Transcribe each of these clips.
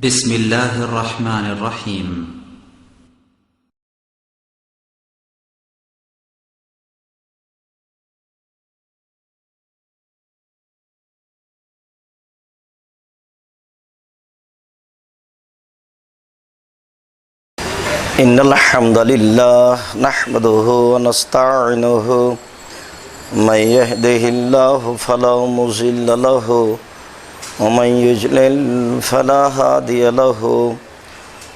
بسم الله الرحمن الرحيم إن الحمد لله نحمده ونستعينه من يهده الله فلا مضل له ومن يضلل فلا هادي له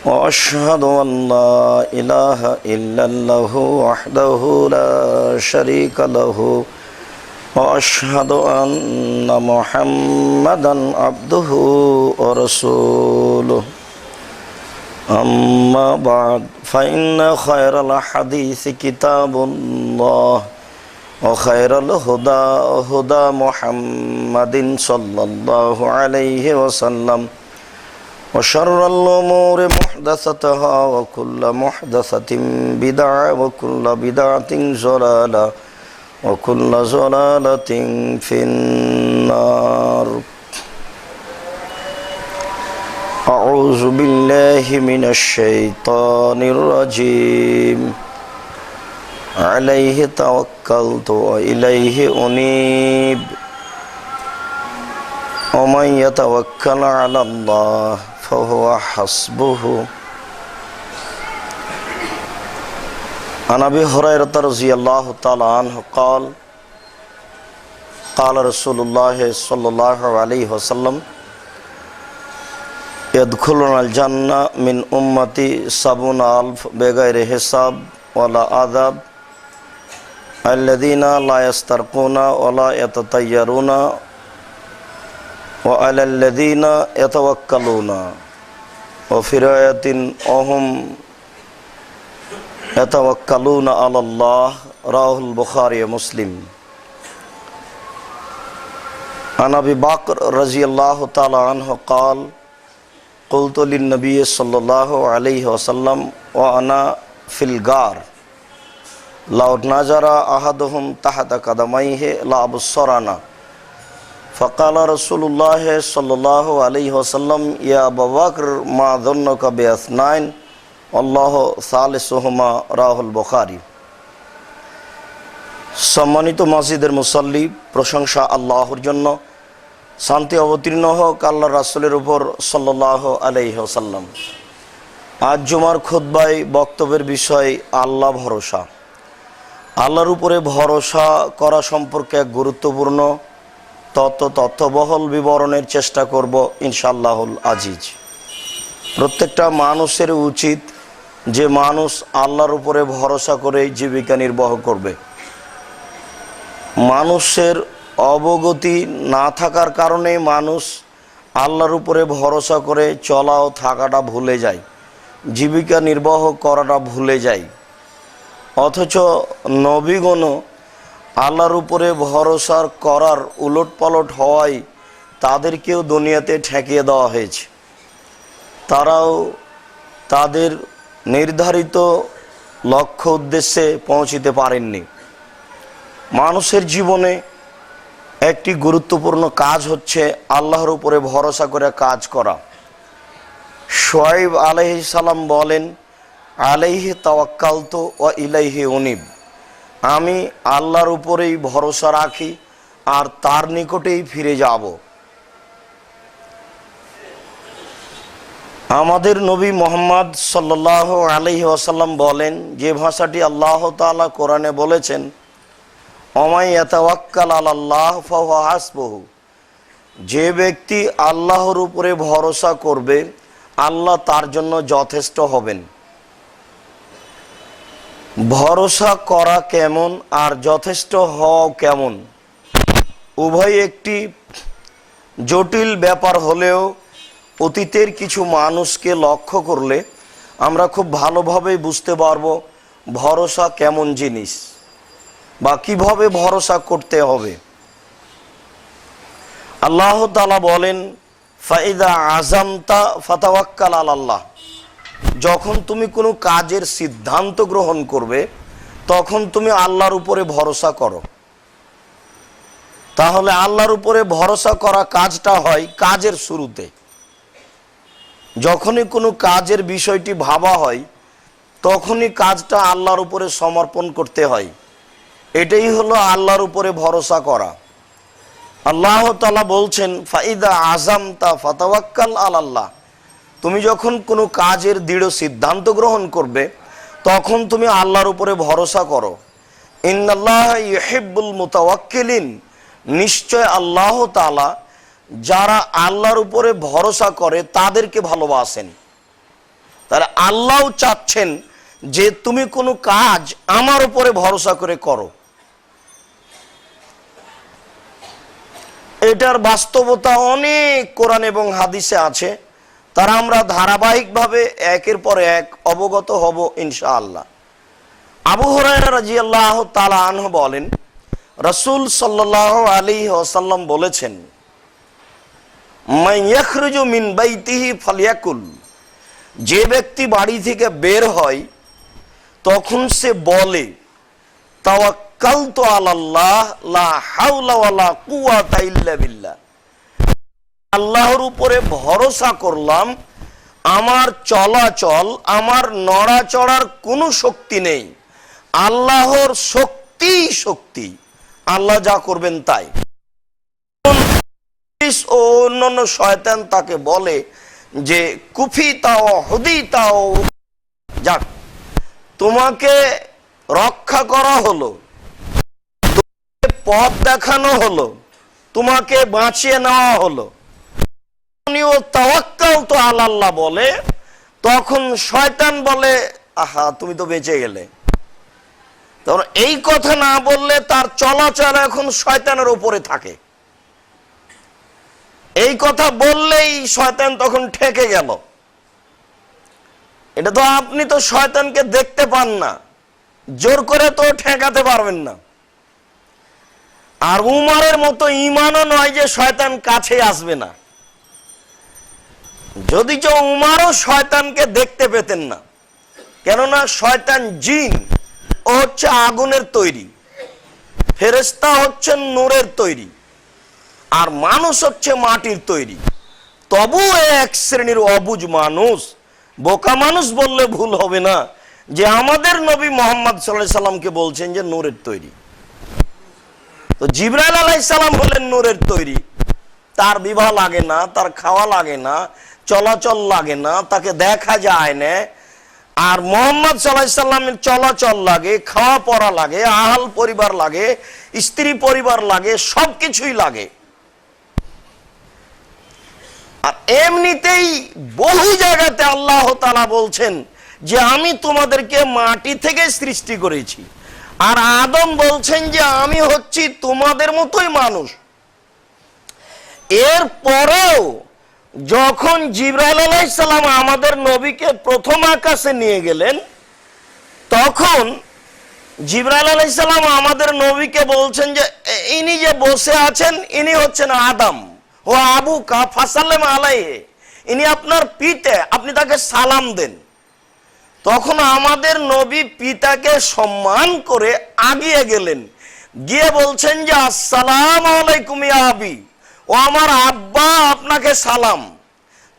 وأشهد أن لا إله إلا الله وحده لا شريك له وأشهد أن محمدا عبده ورسوله أما بعد فإن خير الحديث كتاب الله وخير الهدى هدى محمد صلى الله عليه وسلم وشر الأمور محدثتها وكل محدثة بدعة وكل بدعة ضلالة وكل ضلالة في النار أعوذ بالله من الشيطان الرجيم عليه توكلت وإليه أنيب ومن يتوكل على الله فهو حسبه عن أبي هريرة رضي الله تعالى عنه قال قال رسول الله صلى الله عليه وسلم يدخلون الجنة من أمتي 70,000 بغير حساب ولا عذاب الذين لا يسترقون ولا يتطيرون وعلى الذين يتوكلون وفي رواية وهم يتوكلون على الله رواه البخاري ومسلم عن أبي بكر رضي الله تعالى عنه قال قلت للنبي صلى الله عليه وسلم وأنا في الغار لو نظر أحدهم تحت قدميه لأبصرنا فقال رسول الله صلى الله عليه وسلم يا أبا بكر ما ظنك باثنين والله ثالثهما رواه البخاري সম্মানিত মসজিদের মুসল্লি, প্রশংসা আল্লাহর জন্য, শান্তি অবতীর্ণ হোক আল্লাহ রাসূলের উপর সাল্লাল্লাহু আলাইহি ওয়াসাল্লাম। আজ জুমার খুতবায় বক্তব্যের বিষয় আল্লাহ ভরসা। আল্লাহর উপরে ভরসা করা সম্পর্কে এক গুরুত্বপূর্ণ তথ্যবহল বিবরণের চেষ্টা করব ইনশাআল্লাহুল আজিজ। প্রত্যেকটা মানুষের উচিত যে মানুষ আল্লাহর উপরে ভরসা করে জীবিকা নির্বাহ করবে। মানুষের অবগতি না থাকার কারণে মানুষ আল্লাহর উপরে ভরসা করে চলা ও থাকাটা ভুলে যায়, জীবিকা নির্বাহ করাটা ভুলে যায়। অথচ নবীগণও আল্লাহর উপরে ভরসা করার উলটপালট হওয়ায় তাদেরকেও দুনিয়াতে ঠেকিয়ে দেওয়া হয়েছে। তারাও তাদের নির্ধারিত লক্ষ্য উদ্দেশ্যে পৌঁছিতে পারেননি। মানুষের জীবনে একটি গুরুত্বপূর্ণ কাজ হচ্ছে আল্লাহর উপরে ভরসা করে কাজ করা। শুআয়ব আলাইহিস সালাম বলেন, আলাইহি তাওয়াক্কালতু ওয়া ইলাইহি উনীব, আমি আল্লাহর উপরেই ভরসা রাখি আর তার নিকটেই ফিরে যাব। আমাদের নবী মুহাম্মদ সাল্লাল্লাহু আলাইহি ওয়াসাল্লাম বলেন, যে ভাষাটি আল্লাহ তাআলা কোরআনে বলেছেন, ওমাই ইয়াতাওয়াক্কাল আলাল্লাহ ফাহুয়া হাসবুহু, যে ব্যক্তি আল্লাহর উপরে ভরসা করবে আল্লাহ তার জন্য যথেষ্ট হবেন। ভরসা করা কেমন আর যথেষ্ট হওয়া কেমন, উভয় একটি জটিল ব্যাপার হলেও অতীতের কিছু মানুষকে লক্ষ্য করলে আমরা খুব ভালোভাবে বুঝতে পারবো ভরসা কেমন জিনিস বা কিভাবে ভরসা করতে হবে। আল্লাহ তাআলা বলেন, ফাইদা আযামতা ফাতাওয়াক্কাল আলাল্লাহ, যখন তুমি কোনো কাজের সিদ্ধান্ত গ্রহণ করবে তখন তুমি আল্লাহর উপরে ভরসা করো। তাহলে আল্লাহর উপরে ভরসা করা কাজটা হয় কাজের শুরুতে। যখনই কোনো কাজের বিষয়টি ভাবা হয় তখনই কাজটা আল্লাহর উপরে সমর্পণ করতে হয়। এটাই হলো আল্লাহর উপরে ভরসা করা। আল্লাহ তাআলা বলছেন, ফাইদা আযামতা ফাতাওয়াক্কাল আলাল্লাহ, তুমি যখন কোনো কাজের দৃঢ় সিদ্ধান্ত গ্রহণ করবে তখন তুমি আল্লাহর উপরে ভরসা করো। ইন্নাল্লাহা ইউহিব্বুল মুতাওয়াক্কিলিন, নিশ্চয় আল্লাহ তাআলা যারা আল্লাহর উপরে ভরসা করে তাদেরকে ভালোবাসেন। তাহলে আল্লাহ চাচ্ছেন যে তুমি কোনো কাজ আমার উপরে ভরসা করে করো। এটার বাস্তবতা অনেক কোরআন এবং হাদিসে আছে, তারা আমরা ধারাবাহিকভাবে একের পর এক অবগত হব ইনশাআল্লাহ। আবু হুরায়রা রাদিয়াল্লাহু তাআলা আনহু বলেন, রাসূল সাল্লাল্লাহু আলাইহি ওয়াসাল্লাম বলেছেন, মান ইয়াখরুজু মিন বাইতিহি ফালিয়াকুল, যে ব্যক্তি বাড়ি থেকে বের হয় তখন সে বলে, তাওয়াক্কালতু আলাল্লাহ লা হাওলা ওয়ালা কুওয়াতা ইল্লা বিল্লাহ, আল্লাহর উপরে ভরসা করলাম, আমার চলাচল, আমার নড়াচড়ার কোনো শক্তি নেই, আল্লাহর শক্তি শক্তি, আল্লাহ যা করবেন তাই। ও অন্যান্য শয়তান তাকে বলে যে কুফিতাও হুদিতাও, যাক তোমাকে রক্ষা করা হলো, পথ দেখানো হলো, তোমাকে বাঁচিয়ে নেওয়া হলো। তাওয়াক্কালতু আলাল্লাহ বলে তখন শয়তান বলে, আহা তুমি তো বেঁচে গেলে। তখন এই কথা না বললে তার চলাচল এখন শয়তানের উপরে থাকে, এই কথা বললেই শয়তান তখন ঠেকে গেল। এটা তো আপনি তো শয়তানকে দেখতে পান না, জোর করে তো ঠেকাতে পারবেন না। আর উমারের মতো ঈমানও নয় যে শয়তান কাছে আসবে না, যদি যে উমারও শয়তানকে দেখতে পেতেন না, কেননা শয়তান জিন, ও হচ্ছে আগুনের তৈরি, ফেরেশতা হচ্ছেন নূরের তৈরি, আর মানুষ হচ্ছে মাটির তৈরি। তবু এক শ্রেণীর অবুঝ মানুষ, বোকা মানুষ বললে ভুল হবে না, যে আমাদের নবী মুহাম্মদ সাল্লাল্লাহু আলাইহি সাল্লামকে বলছেন যে নূরের তৈরি। তো জিবরাইল আলাইহিস সালাম হলেন নূরের তৈরি, তার বিবাহ লাগে না, তার খাওয়া লাগে না, চলাচল লাগে না, তাকে দেখা যায় না। আর মুহাম্মদ সাল্লাল্লাহু আলাইহি সাল্লামের চলাচল লাগে, খাওয়া পড়া লাগে, আহাল পরিবার লাগে, স্ত্রী পরিবার লাগে, সবকিছুই লাগে। আর এমনিতেই বহু জায়গাতে আল্লাহ তাআলা বলছেন যে আমি তোমাদেরকে মাটি থেকে সৃষ্টি করেছি, আর আদম বলছেন যে আমি হচ্ছি তোমাদের মতোই মানুষ। এর পরেও যখন জিবরাইল আলাইহিস সালাম আমাদের নবীকে প্রথম আকাশে নিয়ে গেলেন, তখন জিবরাইল আলাইহিস সালাম আমাদের নবীকে বলছেন যে ইনি যে বসে আছেন ইনি হচ্ছেন আদম, ও আবুকা ফাসাল্লাম আলাইহি, ইনি আপনার পিতা, আপনি তাকে সালাম দেন। তখন আমাদের নবী পিতাকে সম্মান করে আগিয়ে গেলেন, গিয়ে বলছেন যে আসসালামু আলাইকুম ইয়া আবি, ও আমার আব্বা আপনাকে সালাম।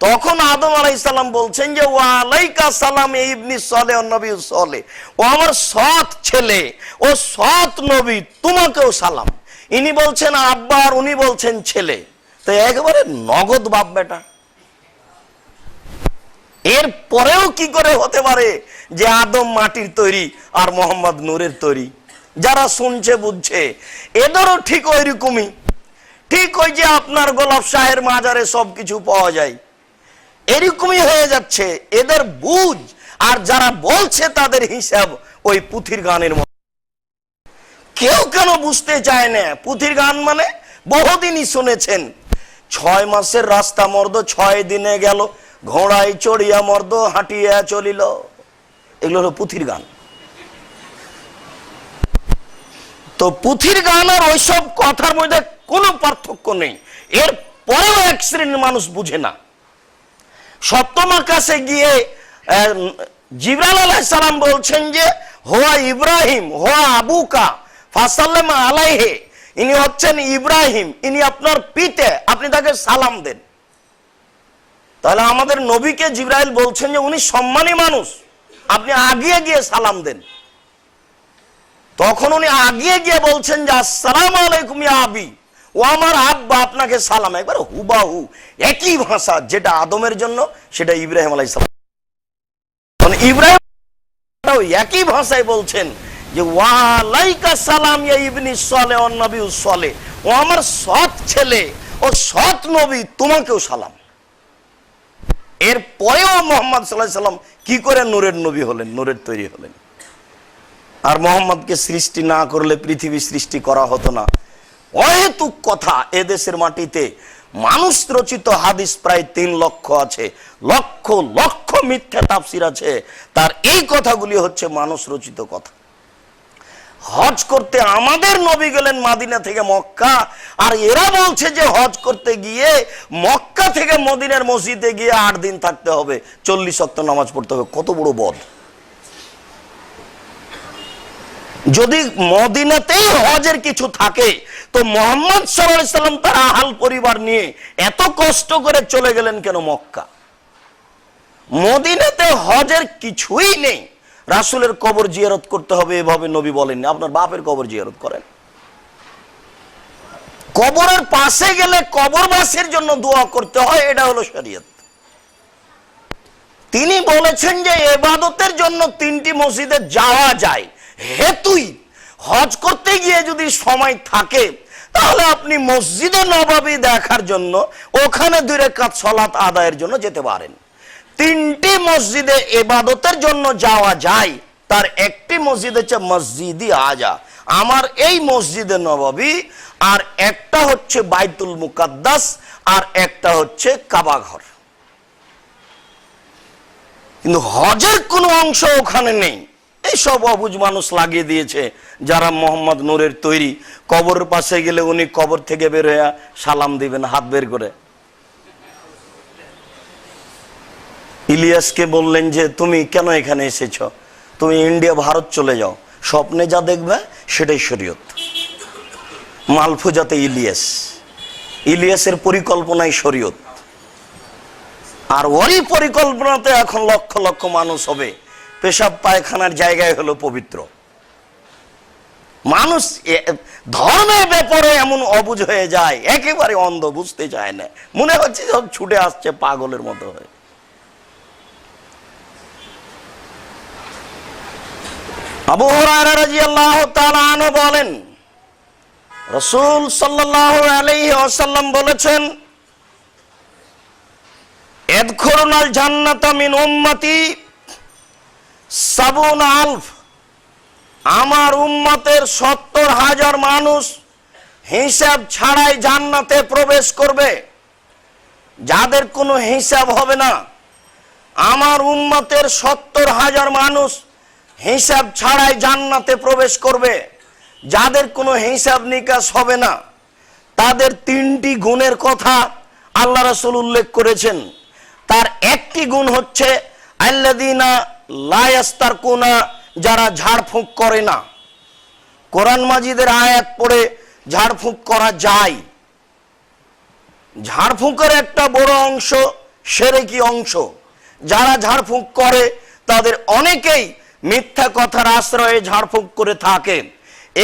তখন আদম আলাইহিস সালাম বলছেন যে ওয়া আলাইকা সালাম ইবনি সালেহ নবী সালেহ, ও আমার সৎ ছেলে, ও সৎ নবী, তোমাকেও সালাম। ইনি বলছেন আব্বা আর উনি বলছেন ছেলে, তো একেবারে নগদ বাপ বেটা। এর পরেও কি করে হতে পারে যে আদম মাটির তৈরি আর মোহাম্মদ নূরের তৈরি? যারা শুনছে বুঝছে, এদেরও ঠিক ওইরকমই, ঠিক ওই যে আপনার গোলাপ শাহের মাজারে সবকিছু পাওয়া যায়, এরকমই হয়ে যাচ্ছে এদের বুঝ। আর যারা বলছে তাদের হিসাব ওই পুথির গানের মতো। কেউ কেন বুঝতে চায় না পুথির গান মানে? বহুদিনই শুনেছেন, 6 মাসের রাস্তা মর্দ 6 দিনে গেল, ঘোড়ায় চড়িয়া মর্দ হাঁটিয়া চলিল, এগুলো হলো পুথির গান। তো পুথির গান আর ওইসব কথার মধ্যে কোনো পার্থক্য নেই। এর পরেও এক শ্রেণীর মানুষ বুঝে না। সপ্তম আকাশে গিয়ে জিবরাইল আলাইহিস সালাম বলছেন যে হোয়া ইব্রাহিম হোয়া আবুকা ফাসাল্লাম আলাইহি, ইনি হচ্ছেন ইব্রাহিম, ইনি আপনার পিতা, আপনি তাকে সালাম দেন। তাহলে আমাদের নবীকে জিবরাইল বলছেন যে উনি সম্মানী মানুষ, আপনি আগিয়ে গিয়ে সালাম দেন। তখন উনি আগিয়ে গিয়ে বলছেন যে আসসালামু আলাইকুম ইয়া আবি, ও আমার আব্বা আপনাকে সালাম। একবার হুবাহু একই ভাষা, যেটা আদমের জন্য সেটা ইব্রাহিম আলাইহিস সালাম। ইব্রাহিম একই ভাষায় বলছেন যে ওয়ালাইকা সালাম ইয়া ইবনি সালেহ ওয়ান নবিয়্যুস সালেহ, ও আমার সৎ ছেলে ও সৎ নবী, তোমাকেও সালাম। এর পরেও মুহাম্মদ সাল্লাল্লাহু আলাইহি সাল্লাম কি করে নূরের নবী হলেন, নূরের তৈরি হলেন? আর মুহাম্মদকে সৃষ্টি না করলে পৃথিবী সৃষ্টি করা হতো না। অহেতুক কথা। এদেশের মাটিতে মানুষ রচিত হাদিস প্রায় 3 লক্ষ আছে, লক্ষ লক্ষ মিথ্যা তাফসির আছে, তার এই কথাগুলি হচ্ছে মানুষ রচিত কথা। হজ করতে আমাদের নবী গেলেন মাদিনা থেকে মক্কা, আর এরা বলছে যে হজ করতে গিয়ে মক্কা থেকে মদিনার মসজিদে গিয়ে 8 দিন থাকতে হবে, 40 ওয়াক্ত নামাজ পড়তে হবে। কত বড় বদ! যদি মদিনাতেই হজের কিছু থাকে তো মুহাম্মদ সাল্লাল্লাহু আলাইহি সাল্লাম তার আহল পরিবার নিয়ে এত কষ্ট করে চলে গেলেন কেন মক্কা? মদিনাতে হজের কিছুই নেই, রাসূলের কবর জিয়ারত করতে হবে এভাবে নবী বলেননি। আপনার বাপের কবর জিয়ারত করেন। কবরের পাশে গেলে কবরবাসীর জন্য দোয়া করতে হয়, এটা হলো শরীয়ত। তিনি বলেছেন যে ইবাদতের জন্য 3টি মসজিদে যাওয়া যায়, হেতুই হজ করতে গিয়ে যদি সময় থাকে তাহলে আপনি মসজিদে নববী দেখার জন্য ওখানে 2 রাকাত সালাত আদায়ের জন্য যেতে পারেন। 3টি মসজিদে ইবাদতের জন্য যাওয়া যায়, তার একটি মসজিদ হচ্ছে মসজিদি আজা, আমার এই মসজিদে নববী, আর একটা হচ্ছে বাইতুল মুকাদ্দাস, আর একটা হচ্ছে কাবা ঘর। কিন্তু হজের কোনো অংশ ওখানে নেই। এইসব অবুঝ মানুষ লাগিয়ে দিয়েছে যারা মোহাম্মদ নূরের তৈরি। কবরের পাশে গেলে উনি কবর থেকে বের হয়ে সালাম দিবেন হাত বের করে। ইলিয়াসকে বললেন যে তুমি কেন এখানে এসেছ, তুমি ইন্ডিয়া ভারত চলে যাও, স্বপ্নে যা দেখবে সেটাই শরীয়ত। মালফুজাতে ইলিয়াসের পরিকল্পনাই শরীয়ত, আর ওই পরিকল্পনাতে এখন লক্ষ লক্ষ মানুষ হবে। পেশাব পায়খানার জায়গায় হলো পবিত্র। মানুষ ধর্মের ব্যাপারে এমন অবুঝ হয়ে যায়, একেবারে অন্ধ, বুঝতে চায় না, মনে হচ্ছে সব ছুটে আসছে পাগলের মতো হয়ে। আবু হুরায়রা রাদিয়াল্লাহু তাআলা আনহু বলেন, রাসূল সাল্লাল্লাহু আলাইহি ওয়াসাল্লাম বলেছেন, ইয়াদখুলুনাল জান্নাতা মিন উম্মতি 70,000, আমার উম্মতের 70,000 মানুষ হিসাব ছাড়াই জান্নাতে প্রবেশ করবে, যাদের কোনো হিসাব হবে না। আমার উম্মতের 70,000 মানুষ হিসাব ছাড়াই জান্নাতে প্রবেশ করবে, যাদের কোনো হিসাব নিকাশ হবে না। তাদের 3টি গুণের কথা আল্লাহ রাসূল উল্লেখ করেছেন। তার একটি গুণ হচ্ছে আল্লাযীনা লা ইয়াস্তারকুনা, যারা ঝাড়ফুঁক করে না। কোরআন মাজিদের আয়াত পড়ে ঝাড়ফুঁক করা যায়। ঝাড়ফুঁকের একটা বড় অংশ শিরকি অংশ। যারা ঝাড়ফুঁক করে তাদের অনেকেই মিথ্যা কথার আশ্রয়ে ঝাড়ফুঁক করে থাকে।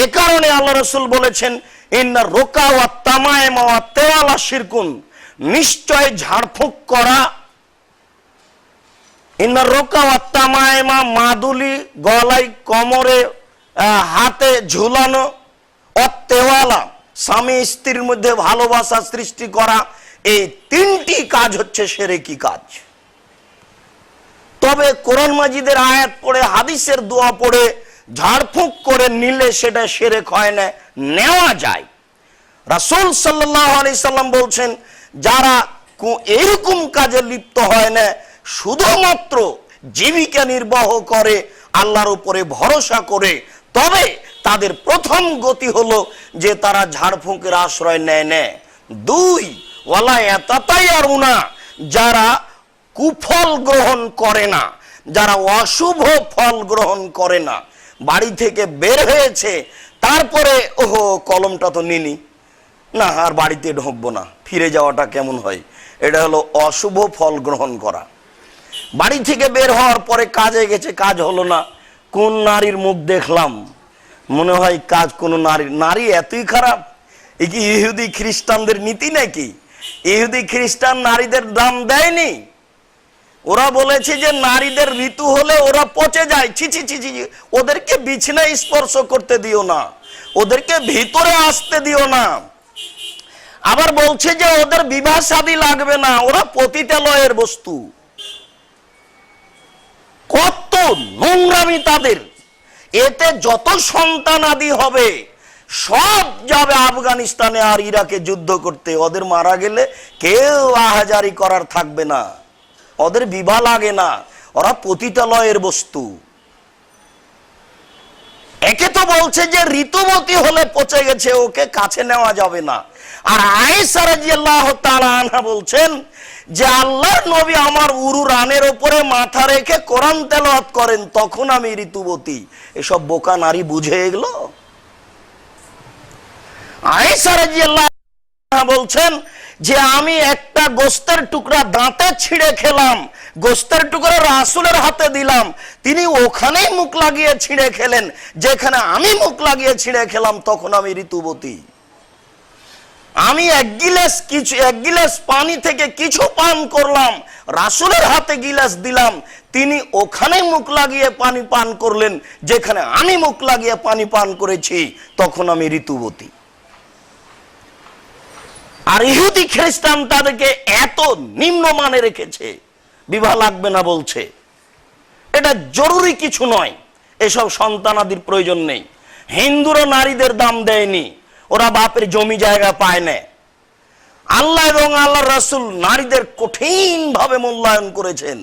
এ কারণে আল্লাহ রাসূল বলেছেন, ইন্না রুকা ওয়া তামাইমা ওয়া তাওয়ালা শিরকুন, নিশ্চয় ঝাড়ফুঁক করা, ইন্না রুকা ওয়া তামাইমা, মাদুলি গলায় কোমরে হাতে ঝুলানো, ও তেওয়ালা স্বামী স্ত্রীর মধ্যে ভালোবাসা সৃষ্টি করা, এই 3টি কাজ হচ্ছে শিরকি কাজ। তবে কোরআন মাজিদের আয়াত পড়ে হাদিসের দোয়া পড়ে ঝাড়ফুঁক করে নিলে সেটা শিরক হয় না, নেওয়া যায়। রাসূল সাল্লাল্লাহু আলাইহি সাল্লাম বলছেন, যারা এরকম কাজে লিপ্ত হয় না, শুধুমাত্র জীবিকা নির্বাহ করে, আল্লাহর উপরে ভরসা করে, তবে তাদের প্রথম গতি হলো যে তারা ঝাড়ফুঁকের আশ্রয় নেয় না। 2, ওয়ালা ইয়াতাতায়ারুনা, যারা কুফল গ্রহণ করে না, যারা অশুভ ফল গ্রহণ করে না। বাড়ি থেকে বের হয়েছে, তারপরে ওহো কলমটা তো নিনি না, আর বাড়িতে ঢুকবো না, ফিরে যাওয়াটা কেমন হয়, এটা হলো অশুভ ফল গ্রহণ করা। বাড়ি থেকে বের হওয়ার পরে কাজে গেছে, কাজ হলো না, কোন নারীর মুখ দেখলাম, মনে হয় কাজ কোনো নারী এতই খারাপ। এ কি ইহুদি খ্রিস্টানদের নীতি নাকি? ইহুদি খ্রিস্টান নারীদের দাম দেয়নি। ওরা বলেছে যে নারীদের ঋতু হলে ওরা পচে যায়, ছি ছি ছি ছি, ওদেরকে বিছানায় স্পর্শ করতে দিও না, ওদেরকে ভিতরে আসতে দিও না। আবার বলছে যে ওদের বিবাহ শাদী লাগবে না, ওরা পতিতালয়ের বস্তু। কত নোংরামি তাদের! এতে যত সন্তান আদি হবে সব যাবে আফগানিস্তানে আর ইরাকে যুদ্ধ করতে। ওদের মারা গেলে কেউ আহাজারি করার থাকবে না, ওদের বিবাহ লাগে না, ওরা পতিতালয়ের বস্তু। একে তো বলছে যে ঋতুবতী হলে পচে গেছে, ওকে কাছে নেওয়া যাবে না। আর আয়েশা রাদিয়াল্লাহু তাআলা আনহা বলছেন যে আল্লাহর নবী আমার উরু রানের উপরে মাথা রেখে কোরআন তেলাওয়াত করেন, তখন আমি ঋতুবতী। এসব বোকা নারী বুঝে এগুলো? আয়েশা রাদিয়াল্লাহু তাআলা বলছেন যে আমি একটা গোস্তের টুকরা দাঁতে ছিঁড়ে খেলাম, গোস্তের টুকরা রাসূলের হাতে দিলাম, তিনি ওখানেই মুখ লাগিয়ে ছিঁড়ে খেলেন, যেখানে আমি মুখ লাগিয়ে ছিঁড়ে খেলাম তখন আমি ঋতুবতী। আমি এক গিলাস পানি থেকে কিছু পান করলাম, রাসূলের হাতে গিলাস দিলাম, তিনি ওখানে মুখ লাগিয়ে পানি পান করলেন, যেখানে আমি মুখ লাগিয়ে পানি পান করেছি তখন আমি ঋতুবতী। আর ইহুদি খ্রিস্টান তাদেরকে এত নিম্নমানে রেখেছে, বিবাহ লাগবে না বলছে। এটা জরুরি কিছু নয়, এসব সন্তানাদির প্রয়োজন নেই। হিন্দুরা নারীদের দাম দেয়নি, ওরা বাপের জমি জায়গা পায় না। আল্লাহ এবং আল্লাহর রাসূল নারীদের কঠিন ভাবে মূল্যায়ন করেছেন,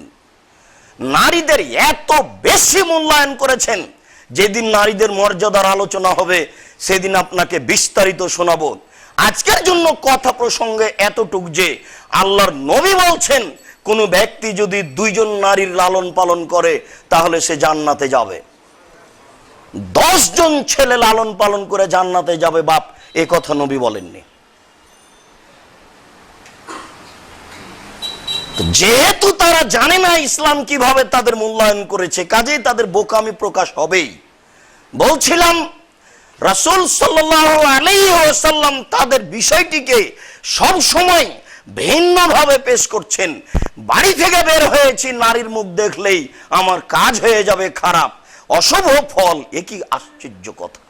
নারীদের এত বেশি মূল্যায়ন করেছেন। যেদিন নারীদের মর্যাদার আলোচনা হবে সেদিন আপনাকে বিস্তারিত শোনাবো। আজকের জন্য কথা প্রসঙ্গে এতটুক যে আল্লাহর নবী বলছেন কোন ব্যক্তি যদি দুইজন নারীর লালন পালন করে তাহলে সে জান্নাতে যাবে। 10 জন ছেলে লালন পালন করে জান্নাতে যাবে বাপ, এ কথা নবী বলেননি। যেহেতু তারা জানে না ইসলাম কিভাবে তাদের মূল্যায়ন করেছে, কাজেই তাদের বোকামি প্রকাশ হবেই। বলছিলাম রাসূল সাল্লাল্লাহু আলাইহি ওয়াসাল্লাম তাদের বিষয়টিকে সব সময় ভিন্নভাবে পেশ করছেন। বাড়ি থেকে বের হয়েছি, নারীর মুখ দেখলেই আমার কাজ হয়ে যাবে খারাপ, অশুভ ফল। এ কি আশ্চর্য কথা!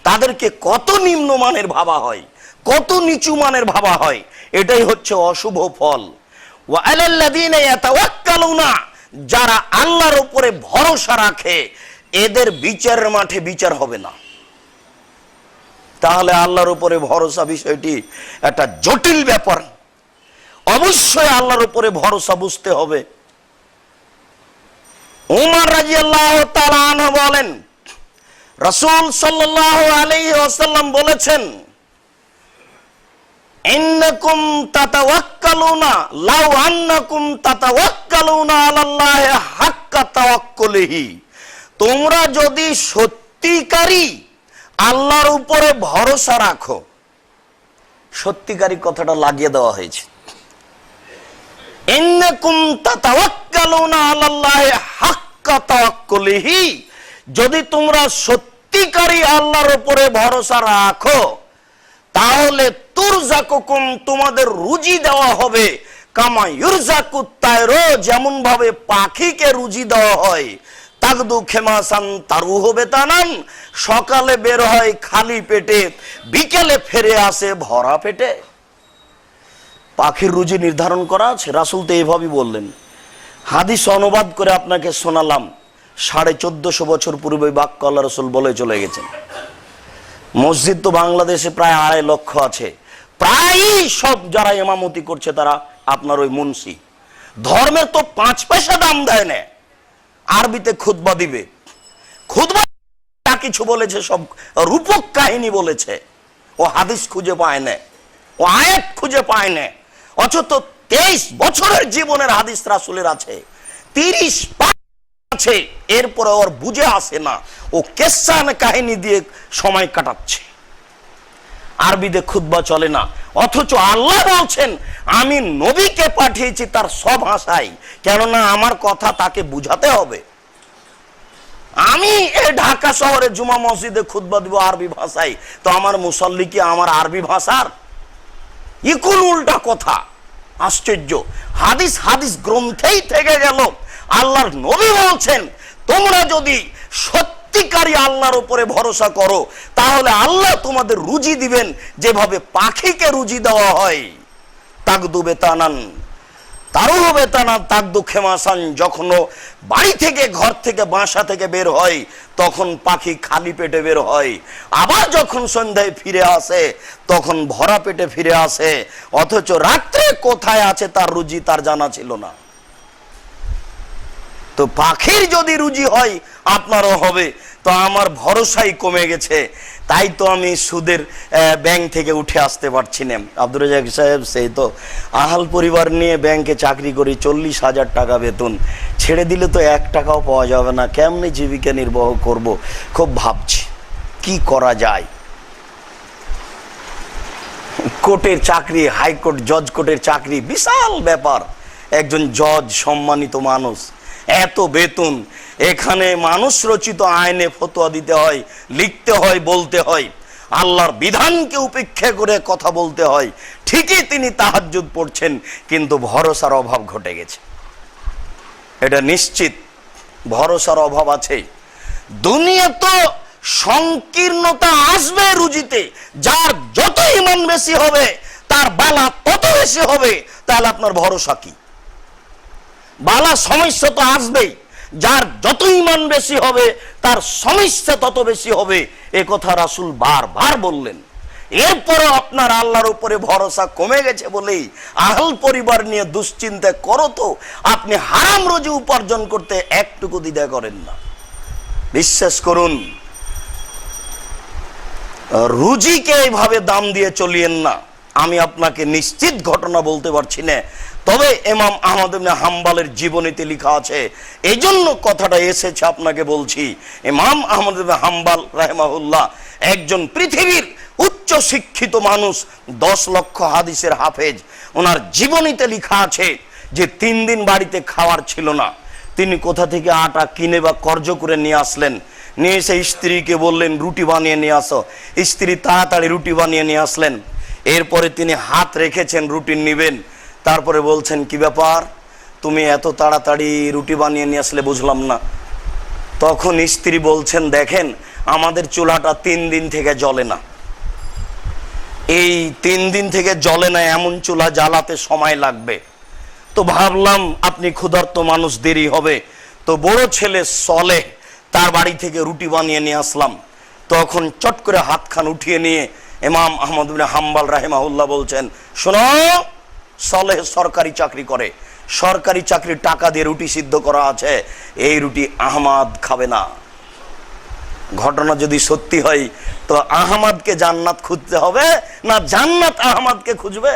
তাদেরকে কত নিম্নমানের ভাবা হয়, কত নিচু মানের ভাবা হয়। এটাই হচ্ছে অশুভ ফল। ওয়া আলাল্লাযীনা ইয়াতাওয়াক্কালুনা, যারা আল্লাহর উপরে ভরসা রাখে এদের বিচারের মাঠে বিচার হবে না। তাহলে আল্লাহর উপরে ভরসা বিষয়টি একটা জটিল ব্যাপার। অবশ্যই আল্লাহর উপরে ভরসা বুঝতে হবে। উমর রাদিয়াল্লাহু তাআলা আনহু বলেন, রাসূল সাল্লাল্লাহু আলাইহি ওয়াসাল্লাম বলেছেন, ইন্নাকুম তাতাওয়াক্কালুনা লাউ আন্নাকুম তাতাওয়াক্কালুনা আলাল্লাহি হাক্কা তাওয়াক্কুলিহি, তোমরা যদি সত্যিকারী আল্লাহর উপরে ভরসা রাখো। সত্যিকারী কথাটা লাগিয়ে দেওয়া হয়েছে। ইন্নাকুম তাতাওয়াক্কালুনা আলাল্লাহি হাক্কা তাওয়াক্কুলিহি, যদি তোমরা সত্যিকারী আল্লাহর উপরে ভরসা রাখো তাহলে তুরজাকুকুম, তোমাদের রুজি দেওয়া হবে, কামা ইউরজাকুত তায়রু, যেমন ভাবে পাখিকে রুজি দেওয়া হয়, তাগদু খেমাসান তারুহু বেতানান, সকালে বের হয় খালি পেটে, বিকেলে ফিরে আসে ভরা পেটে। পাখির রুজি নির্ধারণ করা আছে, রাসূল তো এইভাবেই বললেন। হাদিস অনুবাদ করে আপনাকে শোনালাম। 1450 বছর পূর্বে বাক্য আল্লাহ রাসূল বলে চলে গেছেন। মসজিদ তো বাংলাদেশে প্রায় 2.5 লক্ষ আছে। প্রায় সব যারা ইমামতি করছে তারা আপনার ওই মুন্সি। ধর্মের তো 5 পয়সা দাম দেয় না। আরবিতে খুতবা দিবে, খুতবা কিছু বলেছে সব রূপক কাহিনী বলেছে, ও হাদিস খুঁজে পায় না, ও আয়াত খুঁজে পায় না। অথচ 23 বছরের জীবনের হাদিস রাসূলের আছে, 30 আছে, এরপরে ওর বুঝে আসে না, ও কেসান কাহিনী দিয়ে সময় কাটাচ্ছে। আরবিতে খুতবা চলে না, অথচ আল্লাহ বলছেন আমি নবীকে পাঠিয়েছি তার স্বভাষায়, কেননা আমার কথা তাকে বুঝাতে হবে। আমি এই ঢাকা শহরে জুমা মসজিদে খুতবা দিব আরবি ভাষায়, তো আমার মুসল্লি কি আমার আরবি ভাষার? ই কোন উল্টা কথা, আশ্চর্য। হাদিস হাদিস গ্রন্থেই থেকে গেল। আল্লাহর নবী বলছেন তোমরা যদি সত্যিকারী আল্লাহর উপরে ভরসা করো তাহলে আল্লাহ তোমাদের রুজি দিবেন যেভাবে পাখিকে রুজি দেওয়া হয়। তাকদু বেতানান তারও বেতানা তাকদু খেমাসান, যখন বাড়ি থেকে ঘর থেকে বাসা থেকে বের হয় তখন পাখি খালি পেটে বের হয়, আবার যখন সন্ধ্যায় ফিরে আসে তখন ভরা পেটে ফিরে আসে, অথচ রাত্রে কোথায় আছে তার রুজি তার জানা ছিল না। তো পাখির যদি রুজি হয় আপনারও হবে, তো আমার ভরসাই কমে গেছে, তাই তো আমি সুদের ব্যাংক থেকে উঠে আসতে পারছি না। আব্দুর রাজ্জাক সাহেব সেই তো আহাল পরিবার নিয়ে ব্যাংকে চাকরি করি, 40,000 টাকা বেতন, ছেড়ে দিলে তো 1 টাকাও পাওয়া যাবে না, কেমনি জীবিকা নির্বাহ করব, খুব ভাবছি কি করা যায়। কোর্টের চাকরি, হাইকোর্ট জজ কোর্টের চাকরি বিশাল ব্যাপার, একজন জজ সম্মানিত মানুষ, এত বেতন, এখানে মানুষ রচিত আইনে ফতোয়া দিতে হয়, লিখতে হয়, বলতে হয়, আল্লাহর বিধানকে উপেক্ষা করে কথা বলতে হয়। ঠিকই তিনি তাহাজ্জুদ পড়ছেন, কিন্তু ভরসার অভাব ঘটে গেছে, এটা নিশ্চিত ভরসার অভাব আছে। দুনিয়া তো সংকীর্ণতা আসবে রুজিতে, যার যত ঈমান বেশি হবে তার বালা তত বেশি হবে, তাহলে আপনার ভরসা কি? বালা সমস্যা তো আসবেই, যার যত ঈমান বেশি হবে তার সমস্যা তত বেশি হবে, এ কথা রাসূল বারবার বললেন। এরপরে আপনার আল্লাহর উপরে ভরসা কমে গেছে বলেই আহল পরিবার নিয়ে দুশ্চিন্তা করো, তো আপনি হারাম রুজি উপার্জন করতে একটুকু দ্বিধা করেন না। বিশ্বাস করুন, রুজিকে এইভাবে দাম দিয়ে চলিয়েন না। আমি আপনাকে নিশ্চিত ঘটনা বলতে পারছি না, তবে ইমাম আহমদ ইবনে হাম্বলের জীবনীতে লেখা আছে, এই জন্য কথাটা এসেছে আপনাকে বলছি। ইমাম আহমদ ইবনে হাম্বল রাহিমাহুল্লাহ একজন পৃথিবীর উচ্চ শিক্ষিত মানুষ, 10 লক্ষ হাদিসের হাফেজ। ওনার জীবনীতে লেখা আছে যে 3 দিন বাড়িতে খাওয়ার ছিল না, তিনি কোথা থেকে আটা কিনে বা কর্জ করে নিয়ে আসলেন, নিয়ে এসে স্ত্রীকে বললেন রুটি বানিয়ে নিয়ে আসো, স্ত্রী তাড়াতাড়ি রুটি বানিয়ে নিয়ে আসলেন। এরপরে তিনি হাত রেখেছেন রুটি নিবেন, তারপরে বলছেন কি ব্যাপার তুমি এত তাড়াতাড়ি রুটি বানিয়ে নিয়ে আসলে, বুঝলাম না। তখন স্ত্রী বলছেন দেখেন আমাদের চুলাটা 3 দিন থেকে জ্বলে না, এই 3 দিন থেকে জ্বলে না এমন চুলা জ্বালাতে সময় লাগবে। তো ভাবলাম আপনি ক্ষুধার্ত মানুষ, দেরি হবে, তো বড় ছেলে সলেহ তার বাড়ি থেকে রুটি বানিয়ে নিয়ে আসলাম। তখন চট করে হাতখান উঠিয়ে নিয়ে ইমাম আহমদ ইবনে হাম্বল রাহিমাহুল্লাহ বলছেন শোনো, সলেহ সরকারি চাকরি করে, সরকারি চাকরির টাকা দিয়ে রুটি সিদ্ধ করা আছে, এই রুটি আহমদ খাবে না। ঘটনা যদি সত্যি হয় তো আহমদকে জান্নাত খুঁজতে হবে না জান্নাত আহমদকে খুঁজবে?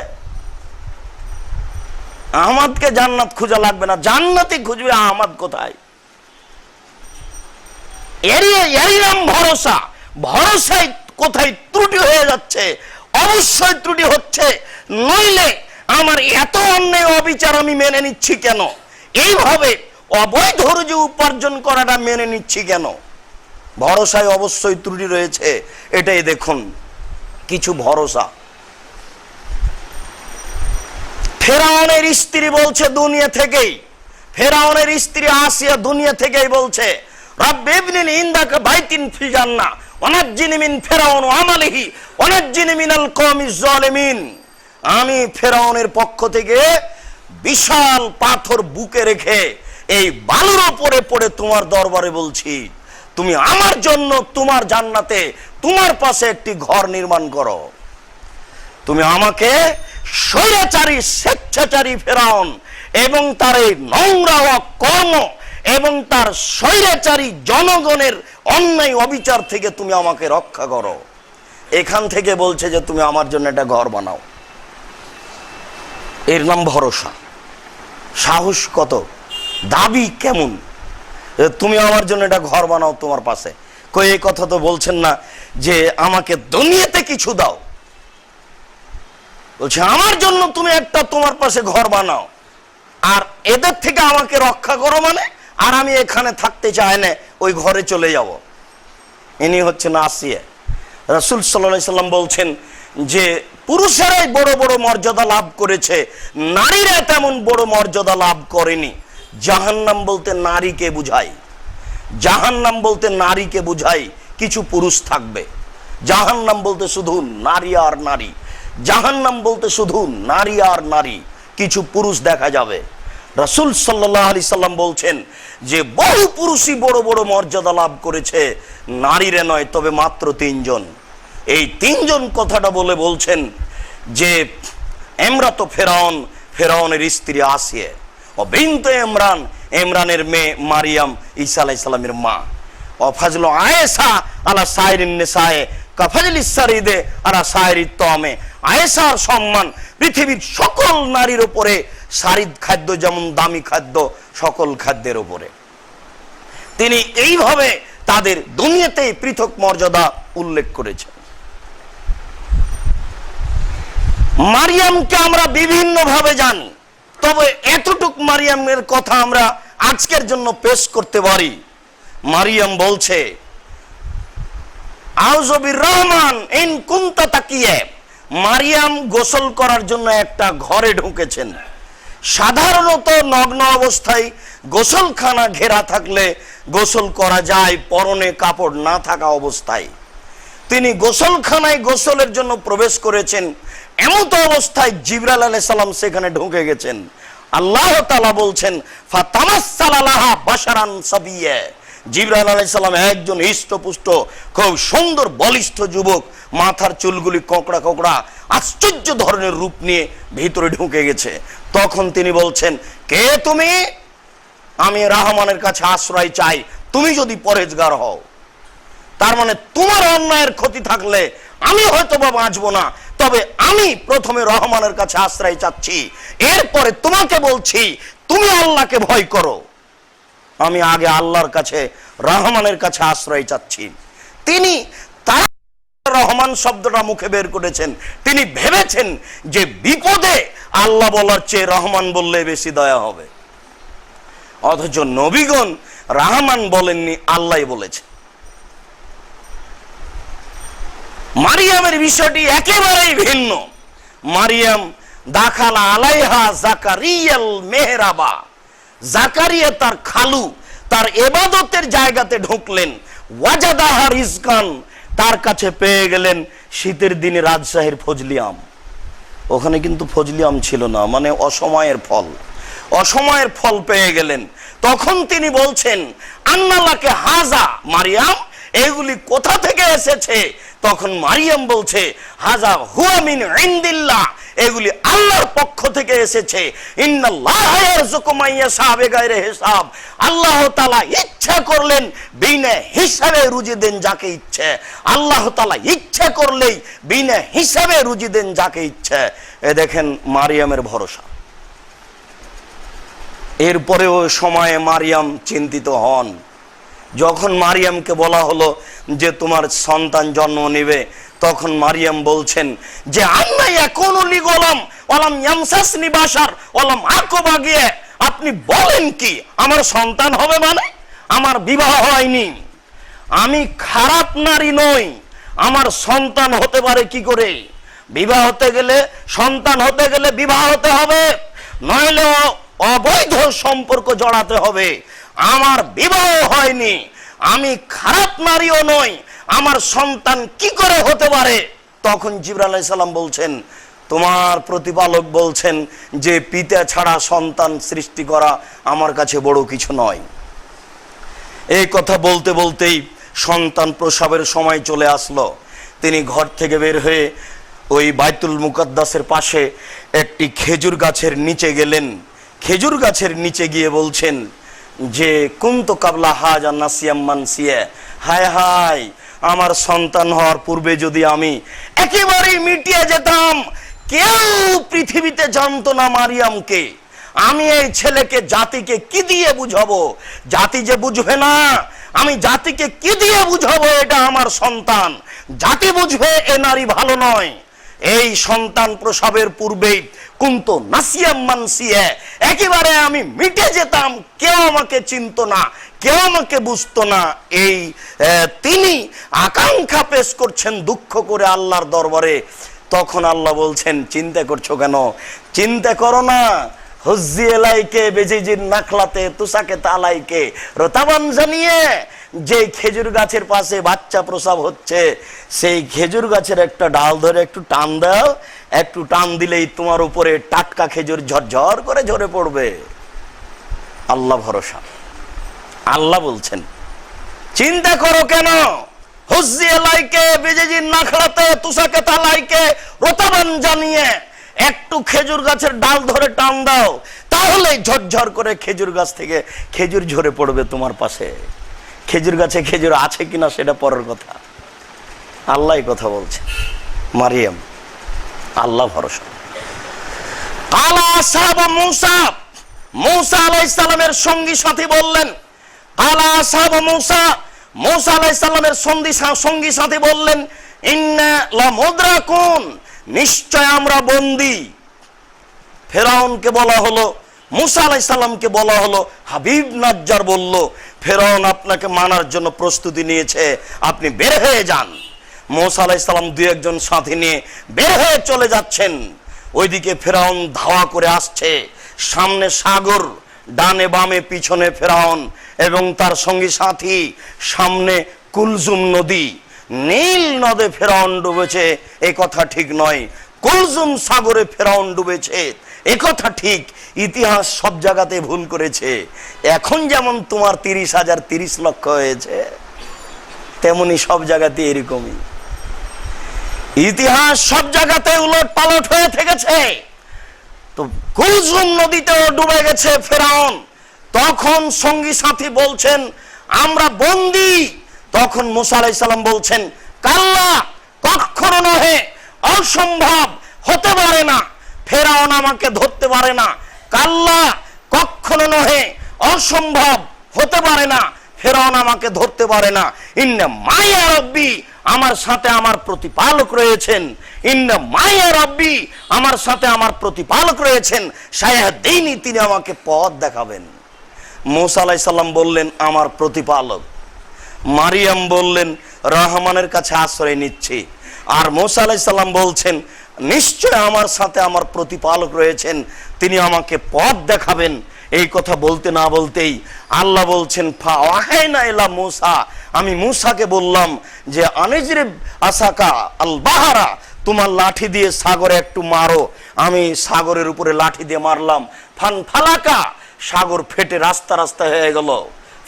আহমদকে জান্নাত খোঁজা লাগবে না, জান্নাতই খুঁজবে, আহমদ কোথায়? এরই নাম ভরসা। ভরসায় কোথায় ত্রুটি হয়ে যাচ্ছে, অবশ্যই ত্রুটি হচ্ছে, নইলে আমার এত অন্যায় অবিচার আমি মেনে নিচ্ছি কেন? এইভাবে অবৈধ রুজি উপার্জন করাটা মেনে নিচ্ছি কেন? ভরসায় অবশ্যই ত্রুটি রয়েছে, এটাই দেখুন কিছু ভরসা। ফেরাউনের স্ত্রী বলছে দুনিয়া থেকেই, ফেরাউনের স্ত্রী আসিয়া দুনিয়া থেকেই বলছে রব্বি ইবনিলি ইনদাকা বাইতিন ফিল জান্নাহ ওয়ানাজ্জিনি মিন ফিরআউন ওয়া আমালিহি ওয়ানাজ্জিনি মিনাল কওমিজ জালিমিন। আমি ফেরাউনের পক্ষ থেকে বিশাল পাথর বুকে রেখে এই বালুর উপরে পড়ে তোমার দরবারে বলছি তুমি আমার জন্য তোমার জান্নাতে তোমার পাশে একটি ঘর নির্মাণ করো। তুমি আমাকে স্বৈরাচারী স্বেচ্ছাচারী ফেরাউন এবং তার এই নোংরা কর্ম এবং তার স্বৈরাচারী জনগণের অন্যায় অবিচার থেকে তুমি আমাকে রক্ষা করো। এখান থেকে বলছে যে তুমি আমার জন্য একটা ঘর বানাও। এর নাম ভরসা। সাহস কত, দাবি কেমন, তুমি আমার জন্য একটা ঘর বানাও তোমার পাশে। কই এই কথা তো বলছেন না যে আমাকে দুনিয়াতে কিছু দাও, বলছে আমার জন্য তুমি একটা তোমার পাশে ঘর বানাও, আর এদের থেকে আমাকে রক্ষা করো, মানে আর আমি এখানে থাকতে চাই না, ওই ঘরে চলে যাব। ইনি হচ্ছেন আসিয়া। রাসূল সাল্লাল্লাহু আলাইহি সাল্লাম বলছেন যে পুরুষেরাই বড় বড় মর্যাদা লাভ করেছে, নারীরা তেমন বড় মর্যাদা লাভ করেনি। জাহান্নাম বলতে নারীকে বুঝায়, জাহান্নাম বলতে নারীকে বুঝায়। কিছু পুরুষ থাকবে, জাহান্নাম বলতে শুধু নারী আর নারী, জাহান্নাম বলতে শুধু নারী আর নারী, কিছু পুরুষ দেখা যাবে। রাসূল সাল্লাল্লাহু আলাইহি সাল্লাম বলছেন যে বহু পুরুষই বড় বড় মর্যাদা লাভ করেছে, নারীরা নয়, তবে মাত্র 3 জন। এই 3 জন কথাটা বলে বলছেন যে ইমরাত ফেরাউন, ফেরাউনের স্ত্রী আসিয়া, ও বিনতে ইমরান, ইমরানের মেয়ে মারিয়াম, ঈসা আলাইহিস সালামের মা, ও ফাজলু আয়েশা আলা সাইরিন নিসায়ে কাফাজলিস সারিদে আলা সাইরিত তামে। আয়েশার সম্মান পৃথিবীর সকল নারীর উপরে, সারিদ খাদ্য যেমন দামি খাদ্য, সকল খাদ্যের উপরে। তিনি এইভাবে তাদের দুনিয়াতে পৃথক মর্যাদা উল্লেখ করেছেন। মারিয়ামকে আমরা বিভিন্ন ভাবে জানি, তবে এতটুক মারিয়ামের কথা আমরা আজকের জন্য পেশ করতে পারি। মারিয়াম বলছে আউযু বির-রহমান ইন কুনতা তাকিয়া। মারিয়াম গোসল করার জন্য একটা ঘরে ঢুকেছেন। সাধারণত নগ্ন অবস্থায় গোসলখানা ঘেরা থাকলে গোসল করা যায়, পরনে কাপড় না থাকা অবস্থায়। তিনি গোসলখানায় গোসলের জন্য প্রবেশ করেছেন, এমত অবস্থায় জিবরাইল আলাইহিস সালাম সেখানে ঢুকে গেছেন। আল্লাহ তাআলা বলছেন ফাতামাসসালা লাহা বাশারান সাবিয়্যা। জিবরাইল আলাইহিস সালাম একজন হৃষ্টপুষ্ট, খুব সুন্দর বলিষ্ঠ যুবক, মাথার চুলগুলি কোঁকড়া কোঁকড়া, আশ্চর্য ধরনের রূপ নিয়ে ভিতরে ঢুকে গেছে। তখন তিনি বলছেন, কে তুমি? আমি রহমানের কাছে আশ্রয় চাই, তুমি যদি পরহেজগার হও। তার মানে তোমার অন্যায়ের ক্ষতি থাকলে আমি হয়তো বা বাঁচবো না, তবে আমি প্রথমে রহমানের কাছে আশ্রয় চাচ্ছি, এরপরে তোমাকে বলছি তুমি আল্লাহকে ভয় করো। আমি আগে আল্লাহর কাছে, রহমানের কাছে আশ্রয় চাচ্ছি। তিনি তার রহমান শব্দটা মুখে বের করেছেন। তিনি ভেবেছেন যে বিপদে আল্লাহ বলার চেয়ে রহমান বললে বেশি দয়া হবে, অথচ নবীগণ রহমান বলেননি, আল্লাহই বলেছে। মারিয়ামের বিষয়টি একেবারেই ভিন্ন। মারিয়াম দাখালা আলাইহা জাকারিয়াল মেহরাবা। জাকারিয়া তার খালু, তার ইবাদতের জায়গাতে ঢুকলেন। ওয়াজাদাহা রিজকান, তার কাছে পেয়ে গেলেন শীতের দিনে রাজশাহীর ফজলি আম। ওখানে কিন্তু ফজলি আম ছিল না, মানে অসময়ের ফল, অসময়ের ফল পেয়ে গেলেন। তখন তিনি বলছেন আন্নালাকে হাজা মারিয়াম, এগুলি কোথা থেকে এসেছে? তখন মারিয়াম বলছে হাজা হুয়া মিন ইনদিল্লাহ, এগুলি আল্লাহর পক্ষ থেকে এসেছে। ইন্নাল্লাহা ইয়ারযুকু মান ইয়াশা বিগাইরি হিসাব। আল্লাহ তাআলা ইচ্ছা করলেন বিনা হিসাবে রুজি দেন যাকে ইচ্ছে। আল্লাহ তাআলা ইচ্ছা করলেই বিনা হিসাবে রুজি দেন যাকে ইচ্ছে। এ দেখেন মারিয়ামের ভরসা। এরপরেও সময়ে মারিয়াম চিন্তিত হন। যখন মারিয়ামকে বলা হলো যে তোমার সন্তান জন্ম নেবে, তখন মারিয়াম বলছেন যে আন্না ইয়াকুনু লি গোলাম ওয়ালাম ইয়ামসাসনি বাশার ওয়ালাম আকু বাগিয়া। আপনি বলেন কি আমার সন্তান হবে? মানে আমার বিবাহ হয়নি, আমি খারাপ নারী নই, আমার সন্তান হতে পারে কি করে? বিবাহ হতে গেলে, সন্তান হতে গেলে বিবাহ হতে হবে, নইলে অবৈধ সম্পর্ক জড়াতে হবে। আমার বিবাহ হয়নি, আমি খারাপ নারীও নই, আমার সন্তান কি করে হতে পারে? তখন জিবরাইল আলাইহিস সালাম বলছেন তোমার প্রতিপালক বলছেন যে পিতা ছাড়া সন্তান সৃষ্টি করা আমার কাছে বড় কিছু নয়। এই কথা বলতে বলতেই সন্তান প্রসবের সময় চলে আসলো। তিনি ঘর থেকে বের হয়ে ওই বাইতুল মুকাদ্দাসের পাশে একটি খেজুর গাছের নিচে গেলেন। খেজুর গাছের নিচে গিয়ে বলছেন যে কুনতু কাবলা হাজা নাসিয়াম মানসিয়া। হায় হায়, আমার সন্তান হওয়ার পূর্বে যদি আমি একেবারেই মিটিয়ে যেতাম, কেউ পৃথিবীতে জানতো না মারিয়ামকে। আমি এই ছেলেকে জাতিকে কি দিয়ে বুঝাবো? জাতি যে বুঝবে না, আমি জাতিকে কি দিয়ে বুঝাবো এটা আমার সন্তান? জাতি বুঝবে এ নারী ভালো নয়, এই সন্তান প্রসবের পূর্বেই কুনতু নাসিয়াম মানসিয়া, একেবারে আমি মিটে যেতাম, কেউ আমাকে চিনতো না, কেউ আমাকে বুঝতো না। এই তিনি আকাঙ্ক্ষা পেশ করছেন দুঃখ করে আল্লাহর দরবারে। তখন আল্লাহ বলছেন, চিন্তা করছো কেন? চিন্তা করো না। হুজ্জি এলাইকে বেজিজির নাখলাতে তুসাকে তালাইকে রতাবান জানিয়ে, যে খেজুর গাছের পাশে বাচ্চা প্রসব হচ্ছে, সেই খেজুর গাছের একটা ডাল ধরে একটু টান দাও, একটু টান দিলেই তোমার উপরে টাটকা খেজুর ঝরঝর করে ঝরে পড়বে। আল্লাহ ভরসা। আল্লাহ বলছেন, চিন্তা করো কেন? হুজ্জি এলাইকে বেজিজির নাখলাতে তুসাকে তালাইকে রতাবান জানিয়ে, একটু খেজুর গাছের ডাল ধরে টান দাও, তাহলে ঝরঝর করে খেজুর গাছ থেকে খেজুর ঝরে পড়বে তোমার পাশে। খেজুর গাছে খেজুর আছে কিনা সেটা পরের কথা, আল্লাহই কথা বলছে। মারিয়াম, আল্লাহ ভরসা। আলা আসহাবু মূসা, মূসা আলাইহিস সালামের সঙ্গী সাথী বললেন, আলা আসহাবু মূসা, মূসা আলাইহিস সালামের সঙ্গী সাথী বললেন, ইন্না লামুদরাকুন, নিশ্চয় আমরা বন্দী। ফেরাউনকে বলা হলো, মূসা আলাইহিস সালামকে বলা হলো, হাবিব নাজ্জার বলল, ফেরাউন আপনাকে মানার জন্য প্রস্তুতি নিয়েছে, আপনি বের হয়ে যান। মূসা আলাইহিস সালাম দুই একজন সাথী নিয়ে বের হয়ে চলে যাচ্ছেন। ওইদিকে ফেরাউন ধাওয়া করে আসছে, সামনে সাগর, ডানে বামে পিছনে ফেরাউন এবং তার সঙ্গী সাথী, সামনে কুলজুম নদী। নীল নদে ফেরাউন ডুবেছে এ কথা ঠিক নয়, কুলজুম সাগরে ফেরাউন ডুবেছে এ কথা ঠিক। ইতিহাস সব জায়গাতে ভুল করেছে। এখন যেমন তোমার 30,000 30 লক্ষ হয়েছে, তেমনি সব জায়গাতে এরকমই। ইতিহাস সব জায়গাতে উলট পালট হয়ে থেকেছে। তো কুলজুম নদীতেও ডুবে গেছে ফেরাউন। তখন সঙ্গী সাথী বলছেন, আমরা বন্দী। তখন মূসা আলাইহিস সালাম বলছেন, কাল্লা, কখনো নহে, অসম্ভব, হতে পারে না, ফেরাউন আমাকে ধরতে পারে না। কাল্লা, কখনো নহে, অসম্ভব, হতে পারে না, ফেরাউন আমাকে ধরতে পারে না। ইন্না মাইয়া রব্বি, আমার সাথে আমার প্রতিপালক রয়েছেন। ইন্না মাইয়া রব্বি, আমার সাথে আমার প্রতিপালক রয়েছেন। সায়াহদিনী, তিনি আমাকে পথ দেখাবেন। মূসা আলাইহিস সালাম বললেন, আমার প্রতিপালক। মারিয়াম বললেন, রহমানের কাছে আশ্রয় নিচ্ছি। আর মূসা আলাইহিস সালাম বলছেন, নিশ্চয় আমার সাথে আমার প্রতিপালক রয়েছেন, তিনি আমাকে পথ দেখাবেন। এই কথা বলতে না বলতেই আল্লাহ বলছেন, ফাওয়াহাইনা ইলা মূসা, আমি মূসাকে বললাম যে আনিজরিব আসাকা আল বাহারা, তোমার লাঠি দিয়ে সাগরে একটু মারো। আমি সাগরের উপরে লাঠি দিয়ে মারলাম, ফান ফালাকা, সাগর ফেটে রাস্তা রাস্তা হয়ে গেল।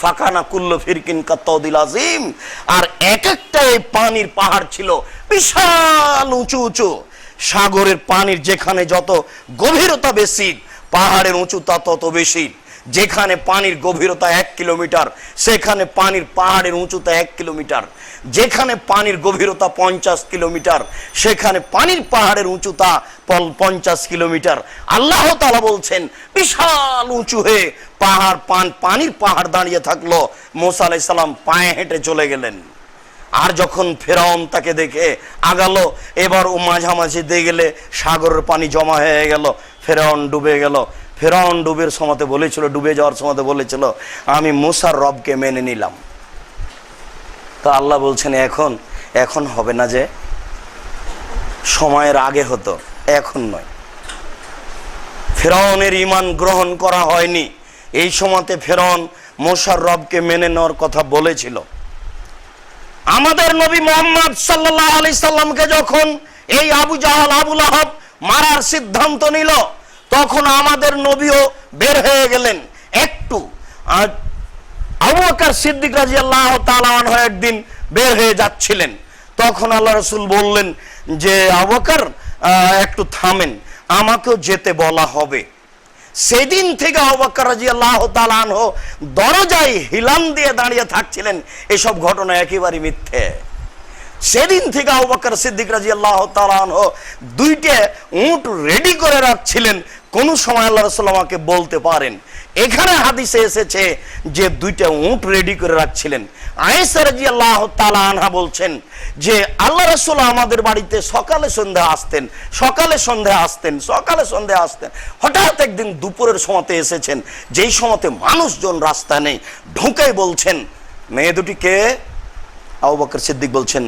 ফাকানা কুল্লু ফিরকিন কাত্তাউদিল আজিম, আর এক একটা এই পানির পাহাড় ছিল, বিশাল উঁচু উঁচু। সাগরের পানির যেখানে যত গভীরতা বেশি, পাহাড়ের উঁচুতা তত বেশি। যেখানে পানির গভীরতা 1 কিলোমিটার, সেখানে পানির পাহাড়ের উঁচুতা 1 কিলোমিটার। যেখানে পানির গভীরতা 50 কিলোমিটার, সেখানে পানির পাহাড়ের উঁচুতা 50 কিলোমিটার। আল্লাহ তাআলা বলছেন, বিশাল উঁচু হয়ে পানির পাহাড় দাঁড়িয়ে থাকলো। মূসা আলাইহিস সালাম পায়ে হেঁটে চলে গেলেন। আর যখন ফেরাউন তাকে দেখে আগালো, এবার ও মাঝামাঝি দিয়ে গেলে সাগরের পানি জমা হয়ে গেল, ফেরাউন ডুবে গেল। ফেরাউন ডুবে যাওয়ার সময় বলেছিল, আমি মূসার রবকে মেনে নিলাম। তো আল্লাহ বলছেন, এখন হবে না, যে সময়ের আগে হতো, এখন নয়। ফেরাউনের ঈমান গ্রহণ করা হয়নি। এই সময়তে ফেরাউন মূসার রবকে মেনে নেওয়ার কথা বলেছিল। আমাদের নবী মুহাম্মদ সাল্লাল্লাহু আলাইহি সাল্লামকে যখন এই আবু জাহাল, আবু লাহাব মারার সিদ্ধান্ত নিল, তখন আমাদের নবীও বের হয়ে গেলেন একটু। আবু বকর সিদ্দিক রাদিয়াল্লাহু তাআলা আনহু একদিন বের হয়ে যাচ্ছিলেন। তখন আল্লাহ রাসূল বললেন যে, আবু বকর একটু থামেন, আমাকেও যেতে বলা হবে। সেদিন থেকে আবু বকর রাদিয়াল্লাহু তাআলা আনহু দরজায় হিলান দিয়ে দাঁড়িয়ে থাকছিলেন। এসব ঘটনা একেবারে মিথ্যে। সেদিন থেকে আবু বকর সিদ্দিক রাদিয়াল্লাহু তাআলা আনহু 2টে উট রেডি করে রাখছিলেন, কোন সময় আল্লাহ রাসূল আমাকে বলতে পারেন। এখানে হাদিসে এসেছে যে দুইটা উট রেডি করে রাখছিলেন। আয়েশা রাদিয়াল্লাহু তাআলা আনহা বলছেন যে আল্লাহ রাসূল আমাদের বাড়িতে সকালে সন্ধ্যা আসতেন, সকালে সন্ধ্যা আসতেন, সকালে সন্ধ্যা আসতেন। হঠাৎ একদিন দুপুরের সময়তে এসেছেন, যেই সময়তে মানুষজন রাস্তা নেই, ঢুকে বলছেন মেয়ে দুটি কে? আবু বকর সিদ্দিক বলছেন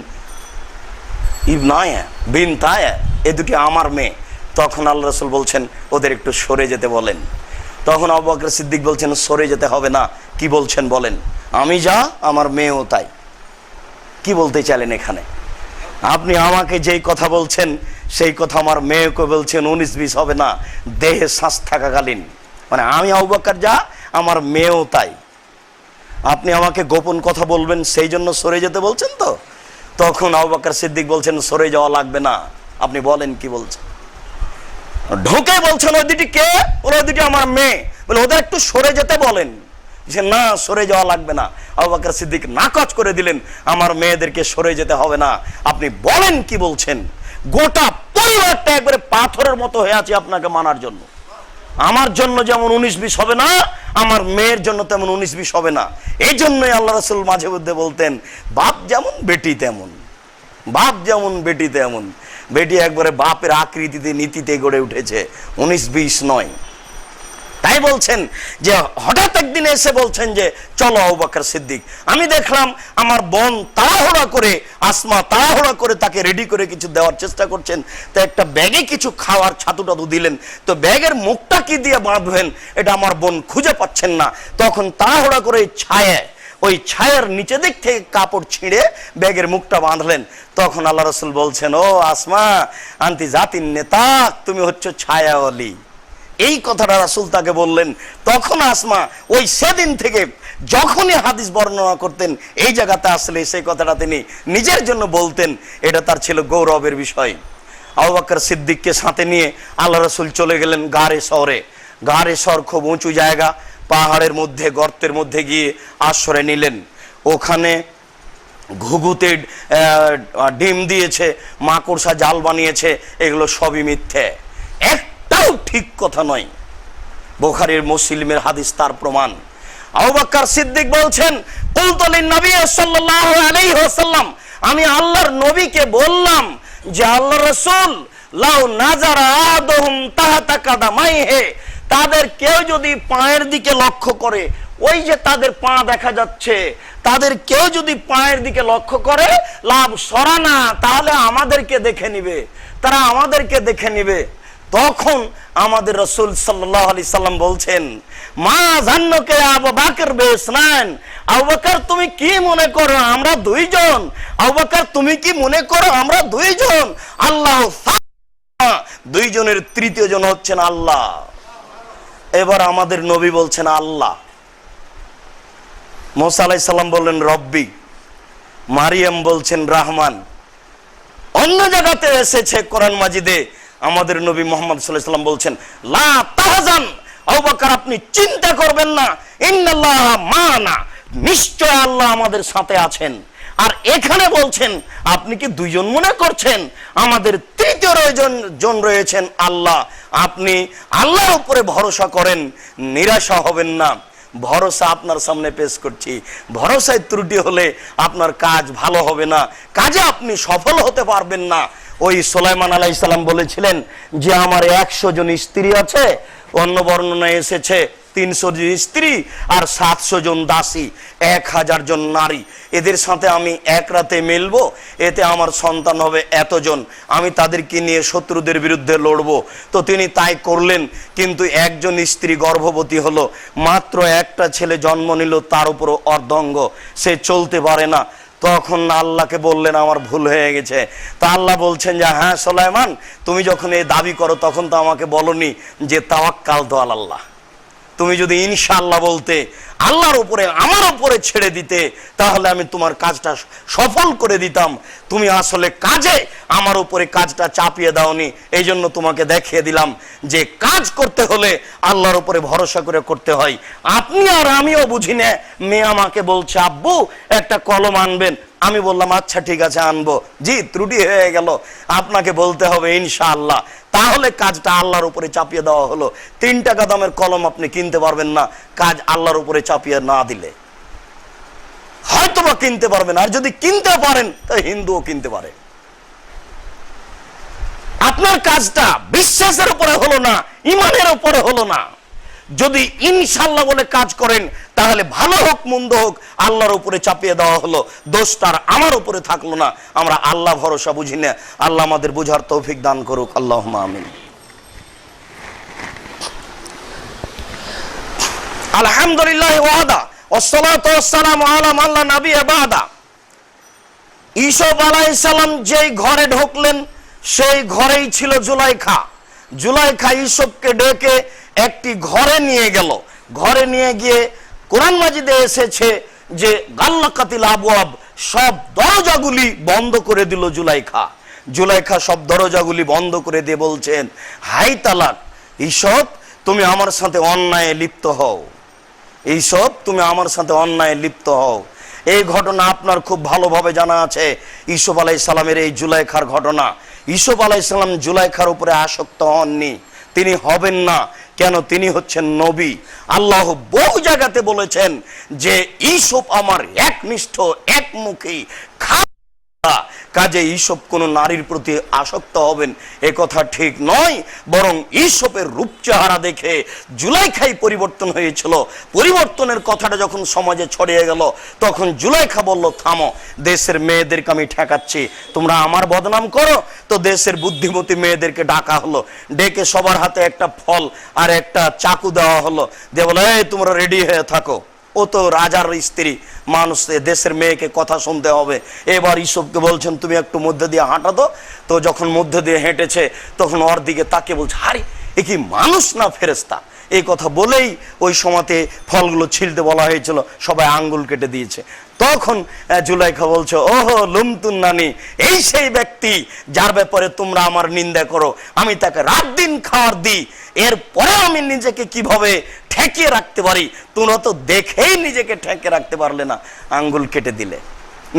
ইবনায়া বিনতায়া, এ দুটি আমার মেয়ে। তখন আল্লাহ রাসূল বলছেন ওদের একটু সরে যেতে বলেন। তখন আবু বকর সিদ্দিক বলছেন সরে যেতে হবে না, কি বলছেন বলেন? আমি যা আমার মেয়েও তাই। কি বলতে চাইলেন এখানে? আপনি আমাকে যেই কথা বলছেন সেই কথা আমার মেয়েকে বলছেন 19-20 হবে না, দেহে শ্বাস থাকাকালীন। মানে আমি আবু বকর যা আমার মেয়েও তাই। আপনি আমাকে গোপন কথা বলবেন সেই জন্য সরে যেতে বলছেন তো? তখন আবু বকর সিদ্দিক বলছেন সরে যাওয়া লাগবে না, আপনি বলেন কি বলছেন। ঢোকে বলছেন ওই দুটি কে? ওরা দুটি আমার মেয়ে। বলে ওদের একটু সরে যেতে বলেন। যে না সরে যাওয়া লাগবে না। আবু বকর সিদ্দিক নাকচ করে দিলেন আমার মেয়েদেরকে সরে যেতে হবে না, আপনি বলেন কি বলছেন। গোটা পরিবারটা একবারে পাথরের মতো হয়ে আছে আপনাকে মানার জন্য। আমার জন্য যেমন 19-20 হবে না, আমার মেয়ের জন্য তেমন 19-20 হবে না। এই জন্যই আল্লাহ রাসূল মাঝে মধ্যে বলতেন বাপ যেমন বেটি তেমন, বাপ যেমন বেটি তেমন। বেটি একবারে বাপের আকৃতিতে নীতিতে গড়ে উঠেছে, 19-20 নয়। তাই বলছেন যে হঠাৎ একদিন এসে বলছেন যে চলো আবু বকর সিদ্দিক। আমি দেখলাম আমার বোন তাড়াহুড়া করে, আসমা তাড়াহুড়া করে তাকে রেডি করে কিছু দেওয়ার চেষ্টা করছেন। তো একটা ব্যাগে কিছু খাওয়ার ছাতু টাতু দিলেন, তো ব্যাগের মুখটা কি দিয়ে বাঁধবেন এটা আমার বোন খুঁজে পাচ্ছেন না। তখন তাড়াহুড়া করে ওই ছায়ার নিচে দিক থেকে কাপড় ছিঁড়ে ব্যাগের মুখটা বাঁধলেন। তখন আল্লাহ রাসূল বলছেন ও আসমা আনতি জাতিন নেতা, তুমি হচ্ছে ছায়াওয়ালি। এই কথাটা রাসূল তাকে বললেন। তখন আসমা ওই সেদিন থেকে যখনই হাদিস বর্ণনা করতেন এই জায়গাতে আসলে সেই কথাটা তিনি নিজের জন্য বলতেন, এটা তার ছিল গৌরবের বিষয়। আবু বকর সিদ্দিককে সাথে নিয়ে আল্লাহ রাসূল চলে গেলেন গারে শহরে। গারে শহর খুব উঁচু জায়গা, পাহাড়ের মধ্যে গর্তের মধ্যে গিয়ে আশ্রয় নিলেন। ওখানে ঘুঘুতে ডিম দিয়েছে, মাকড়সা জাল বানিয়েছে, এগুলো সবই মিথ্যে, একটাও ঠিক কথা নয়। বুখারীর মুসলিমের হাদিস তার প্রমাণ। আবু বকর সিদ্দিক বলছেন কুলতু লিন নবী সাল্লাল্লাহু আলাইহি ওয়াসাল্লাম, আমি আল্লাহর নবীকে বললাম যে আল্লাহর রাসূল লাউ নাজারা আদহুম তাহতা কাদামাইহি, তাদের কেউ যদি পায়ের দিকে লক্ষ্য করে, ওই যে তাদের পা দেখা যাচ্ছে, তাদের কেউ যদি পায়ের দিকে লক্ষ্য করে লাভ সরানা, তাহলে আমাদেরকে দেখে নিবে, তারা আমাদেরকে দেখে নিবে। তখন আমাদের রাসূল সাল্লাল্লাহু আলাইহি সাল্লাম বলছেন মা জান্নকে আবু বকর বেসনান, আবু বকর তুমি কি মনে করো আমরা দুইজন? আবু বকর তুমি কি মনে করো আমরা দুইজন? আল্লাহ দুইজনের তৃতীয় জন হচ্ছেন আল্লাহ। এবার আমাদের নবী বলছেন আল্লাহ। মুসা আলাইহিস সালাম বললেন রব্বি, মারিয়াম বলছেন রহমান। অন্য জায়গাতে এসেছে কোরআন মাজিদে আমাদের নবী মুহাম্মদ সাল্লাল্লাহু আলাইহি ওয়াসাল্লাম বলছেন লা তাহজান, আবু বকর আপনি চিন্তা করবেন না, ইন্নাল্লাহা মানা, নিশ্চয় আল্লাহ আমাদের সাথে আছেন। আর এখানে বলছেন আপনি কি দুইজন মনে করছেন? আমাদের তৃতীয় জন রয়েছেন আল্লাহ। আপনি আল্লাহর উপরে ভরসা করেন, নিরাশা হবেন না। ভরসা আপনার সামনে পেশ করছি, ভরসায় ত্রুটি হলে আপনার কাজ ভালো হবে না, কাজে আপনি সফল হতে পারবেন না। ওই সুলাইমান আলাইহিস সালাম বলেছিলেন যে আমার 100 জন স্ত্রী আছে, অন্য বর্ণনায় এসেছে 300 জন স্ত্রী আর 700 জন দাসী, 1000 জন নারী, এদের সাথে আমি এক রাতে মিলবো, এতে আমার সন্তান হবে এতজন, আমি তাদেরকে নিয়ে শত্রুদের বিরুদ্ধে লড়বো। তো তিনি তাই করলেন, কিন্তু একজন স্ত্রী গর্ভবতী হলো, মাত্র একটা ছেলে জন্ম নিল, তার উপর অর্ধাঙ্গ, সে চলতে পারে না। তখন আল্লাহকে বললেন আমার ভুল হয়ে গেছে। তা আল্লাহ বলছেন যে হ্যাঁ সুলাইমান, তুমি যখন এই দাবি করো তখন তো আমাকে বলনি যে তাওয়াক্কাল তো আলাল্লাহ, তুমি যদি ইনশাআল্লাহ বলতে আল্লাহর উপরে আমার উপরে ছেড়ে দিতে, তাহলে আমি তোমার কাজটা সফল করে দিতাম। তুমি আসলে কাজে আমার উপরে কাজটা চাপিয়ে দাওনি, এই জন্য তোমাকে দেখিয়ে দিলাম যে কাজ করতে হলে আল্লাহর উপরে ভরসা করে করতে হয়। আপনি আর আমিও বুঝি না, মেয়ে আমাকে বলছে আব্বু একটা কলম আনবেন, আমি বললাম আচ্ছা ঠিক আছে আনবো, জি ত্রুটি হয়ে গেল, আপনাকে বলতে হবে ইনশাআল্লাহ, তাহলে কাজটা আল্লাহর উপরে চাপিয়ে দেওয়া হলো। 3 টাকা দামের কলম আপনি কিনতে পারবেন না কাজ আল্লাহর উপরে চাপিয়ে না দিলে, হয়তো বা কিনতে পারবেন, আর যদি কিনতে পারেন তা হিন্দুও কিনতে পারে। আপনার কাজটা বিশ্বাসের উপরে হলো না, ইমানের উপরে হলো না। যদি ইনশাআল্লাহ বলে কাজ করেন, তাহলে ভালো হোক মন্দ হোক আল্লাহর উপরে চাপিয়ে দেওয়া হলো, দোষটার আমার উপরে থাকলো না। আমরা আল্লাহ ভরসা বুঝি না, আল্লাহ আমাদের বুঝার তৌফিক দান করুক, আল্লাহুম্মা আমিন। আলহামদুলিল্লাহ ওয়াহদা ওয়াসসালাতু ওয়াসসালামু আলা মান লা নাবিয়্যা বা'দা। ইউসুফ আলাইহিস সালাম যেই ঘরে ঢুকলেন, সেই ঘরেই ছিল জুলাইখা। জুলাইখা ইউসুফকে ডেকে একটি ঘরে নিয়ে গেল। ঘরে নিয়ে গিয়ে কোরআন মাজিদে এসেছে যে গাল্লাকাতিল আবওয়াব, সব দরজাগুলি বন্ধ করে দিল জুলাইখা। জুলাইখা সব দরজাগুলি বন্ধ করে দিয়ে বলছেন, হাই তালাক, ইউসুফ তুমি আমার সাথে অন্যায়ে লিপ্ত হও, ইউসুফ তুমি আমার সাথে অন্যায়ে লিপ্ত হও। এই ঘটনা আপনার খুব ভালোভাবে জানা আছে, ইউসুফ আলাইহিস সালামের এই জুলাইখার ঘটনা। ইউসুফ আলাইহিস সালাম জুলাইখার উপরে আসক্ত হননি, তিনি হবেন না। কেন? তিনি হচ্ছেন নবী। আল্লাহ বহু জায়গাতে বলেছেন যে ইউসুফ আমার একনিষ্ঠ একমুখী কাজে ইউসুফ কোন নারীর প্রতি আসক্ত হবেন এ কথা ঠিক নয়, বরং ইউসুফের রূপ চেহারা দেখে জুলাইখাই পরিবর্তন হয়েছিল। পরিবর্তনের কথাটা যখন সমাজে ছড়িয়ে গেল, তখন জুলাইখা বলল, থামো, দেশের মেয়েদেরকে আমি ঠেকাচ্ছি, তোমরা আমার বদনাম করো। তো দেশের বুদ্ধিমতী মেয়েদেরকে ডাকা হলো, ডেকে সবার হাতে একটা ফল আর একটা চাকু দেওয়া হলো, দিয়ে বলে এই তোমরা রেডি হয়ে থাকো। ও তো রাজার স্ত্রী, মানুষ, দেশের মেয়েকে কথা শুনতে হবে। এবার ইউসুফকে বলছেন তুমি একটু মধ্যে দিয়ে হাঁটা দো। তো যখন মধ্যে দিয়ে হেঁটেছে, তখন ওর দিকে তাকে বলছে, আরে এ কি মানুষ না ফেরেশতা? এই কথা বলেই ওই সময়তে ফলগুলো ছিলতে বলা হয়েছিল, সবাই আঙ্গুল কেটে দিয়েছে। তখন জুলাইখা বলছে, ওহো লুমতুন নানি, এই সেই ব্যক্তি যার ব্যাপারে তোমরা আমার নিন্দা করো, আমি তাকে রাত দিন খাওয়ার দিই, এরপরে আমি নিজেকে কিভাবে ঠেকিয়ে রাখতে পারি? তোমরা তো দেখেই নিজেকে ঠেকে রাখতে পারলে না, আঙ্গুল কেটে দিলে।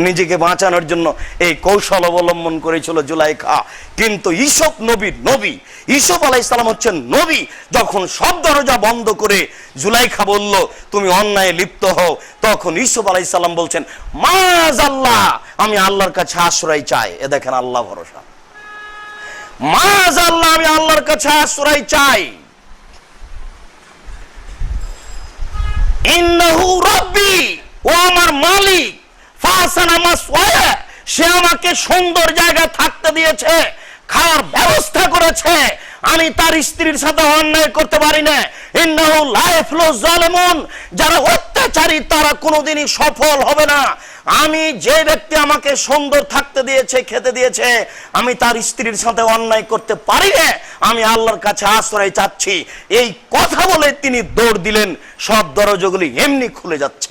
নিজেকে বাঁচানোর জন্য এই কৌশল অবলম্বন করেছিল জুলাইখা। কিন্তু ইউসুফ নবী, ইউসুফ আলাইহিস সালাম হচ্ছেন নবী। যখন সব দরজা বন্ধ করে জুলাইখা বলল তুমি অন্যায় লিপ্ত হও, তখন ইউসুফ আলাইহিস সালাম বলছেন, মাযাল্লাহ, আমি আল্লাহর কাছে আশ্রয় চাই। এ দেখেন আল্লাহ ভরসা, মাযাল্লাহ, আমি আল্লাহর কাছে আশ্রয় চাই। ইন্নাহু রাব্বি, ও আমার মালিক, ফাসানা মাসওয়ায়া, সে আমাকে সুন্দর জায়গায় থাকতে দিয়েছে, খাওয়ার ব্যবস্থা করেছে, আমি তার স্ত্রীর সাথে অন্যায় করতে পারি না। ইন্নাহু লা ইয়াফলুজ জালিমুন, যারা অত্যাচারী তারা কোনোদিনই সফল হবে না। আমি যে ব্যক্তি আমাকে সুন্দর থাকতে দিয়েছে, খেতে দিয়েছে, আমি তার স্ত্রীর সাথে অন্যায় করতে পারি না, আমি আল্লাহর কাছে আশ্রয় চাচ্ছি। এই কথা বলে তিনি দৌড় দিলেন, সব দরজাগুলি এমনি খুলে যাচ্ছে।